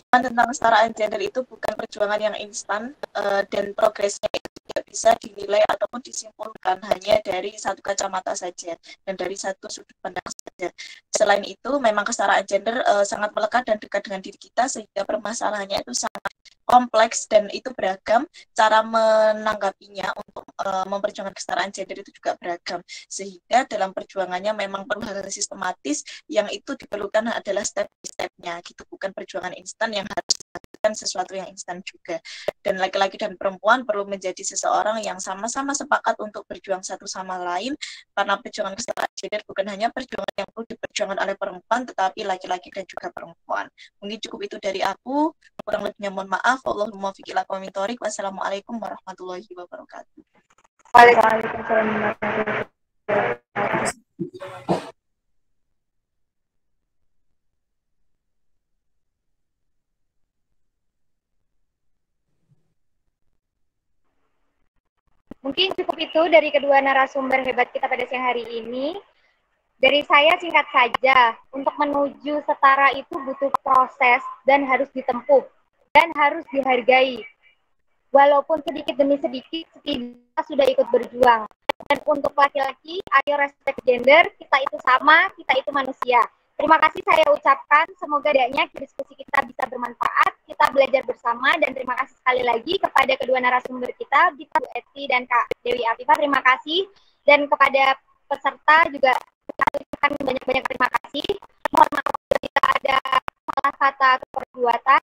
tentang kesetaraan gender itu bukan perjuangan yang instan dan progresnya itu tidak bisa dinilai ataupun disimpulkan hanya dari satu kacamata saja dan dari satu sudut pandang saja. Selain itu, memang kesetaraan gender sangat melekat dan dekat dengan diri kita sehingga permasalahannya itu sangat kompleks dan itu beragam. Cara menanggapinya untuk memperjuangkan kesetaraan gender itu juga beragam, sehingga dalam perjuangannya memang perlu hal sistematis yang itu diperlukan adalah step-by-stepnya gitu, bukan perjuangan instan yang harus dilakukan sesuatu yang instan juga. Dan laki-laki dan perempuan perlu menjadi seseorang yang sama-sama sepakat untuk berjuang satu sama lain, karena perjuangan kesetaraan gender bukan hanya perjuangan yang perlu diperjuangkan oleh perempuan, tetapi laki-laki dan juga perempuan. Mungkin cukup itu dari aku, kurang lebihnya mohon maaf. Allahumma fiqh ila qawmin thoriq. Wassalamualaikum warahmatullahi wabarakatuh. Waalaikumsalam warahmatullahi wabarakatuh. Mungkin cukup itu dari kedua narasumber hebat kita pada siang hari ini. Dari saya singkat saja, untuk menuju setara itu butuh proses dan harus ditempuh dan harus dihargai. Walaupun sedikit demi sedikit, kita sudah ikut berjuang. Dan untuk laki-laki, ayo respect gender, kita itu sama, kita itu manusia. Terima kasih saya ucapkan, semoga dadanya diskusi kita bisa bermanfaat, kita belajar bersama, dan terima kasih sekali lagi kepada kedua narasumber kita, Bu Eti dan Kak Dewi Afifah, terima kasih. Dan kepada peserta juga ucapkan banyak-banyak terima kasih. Mohon maaf jika ada salah kata atau perbuatan.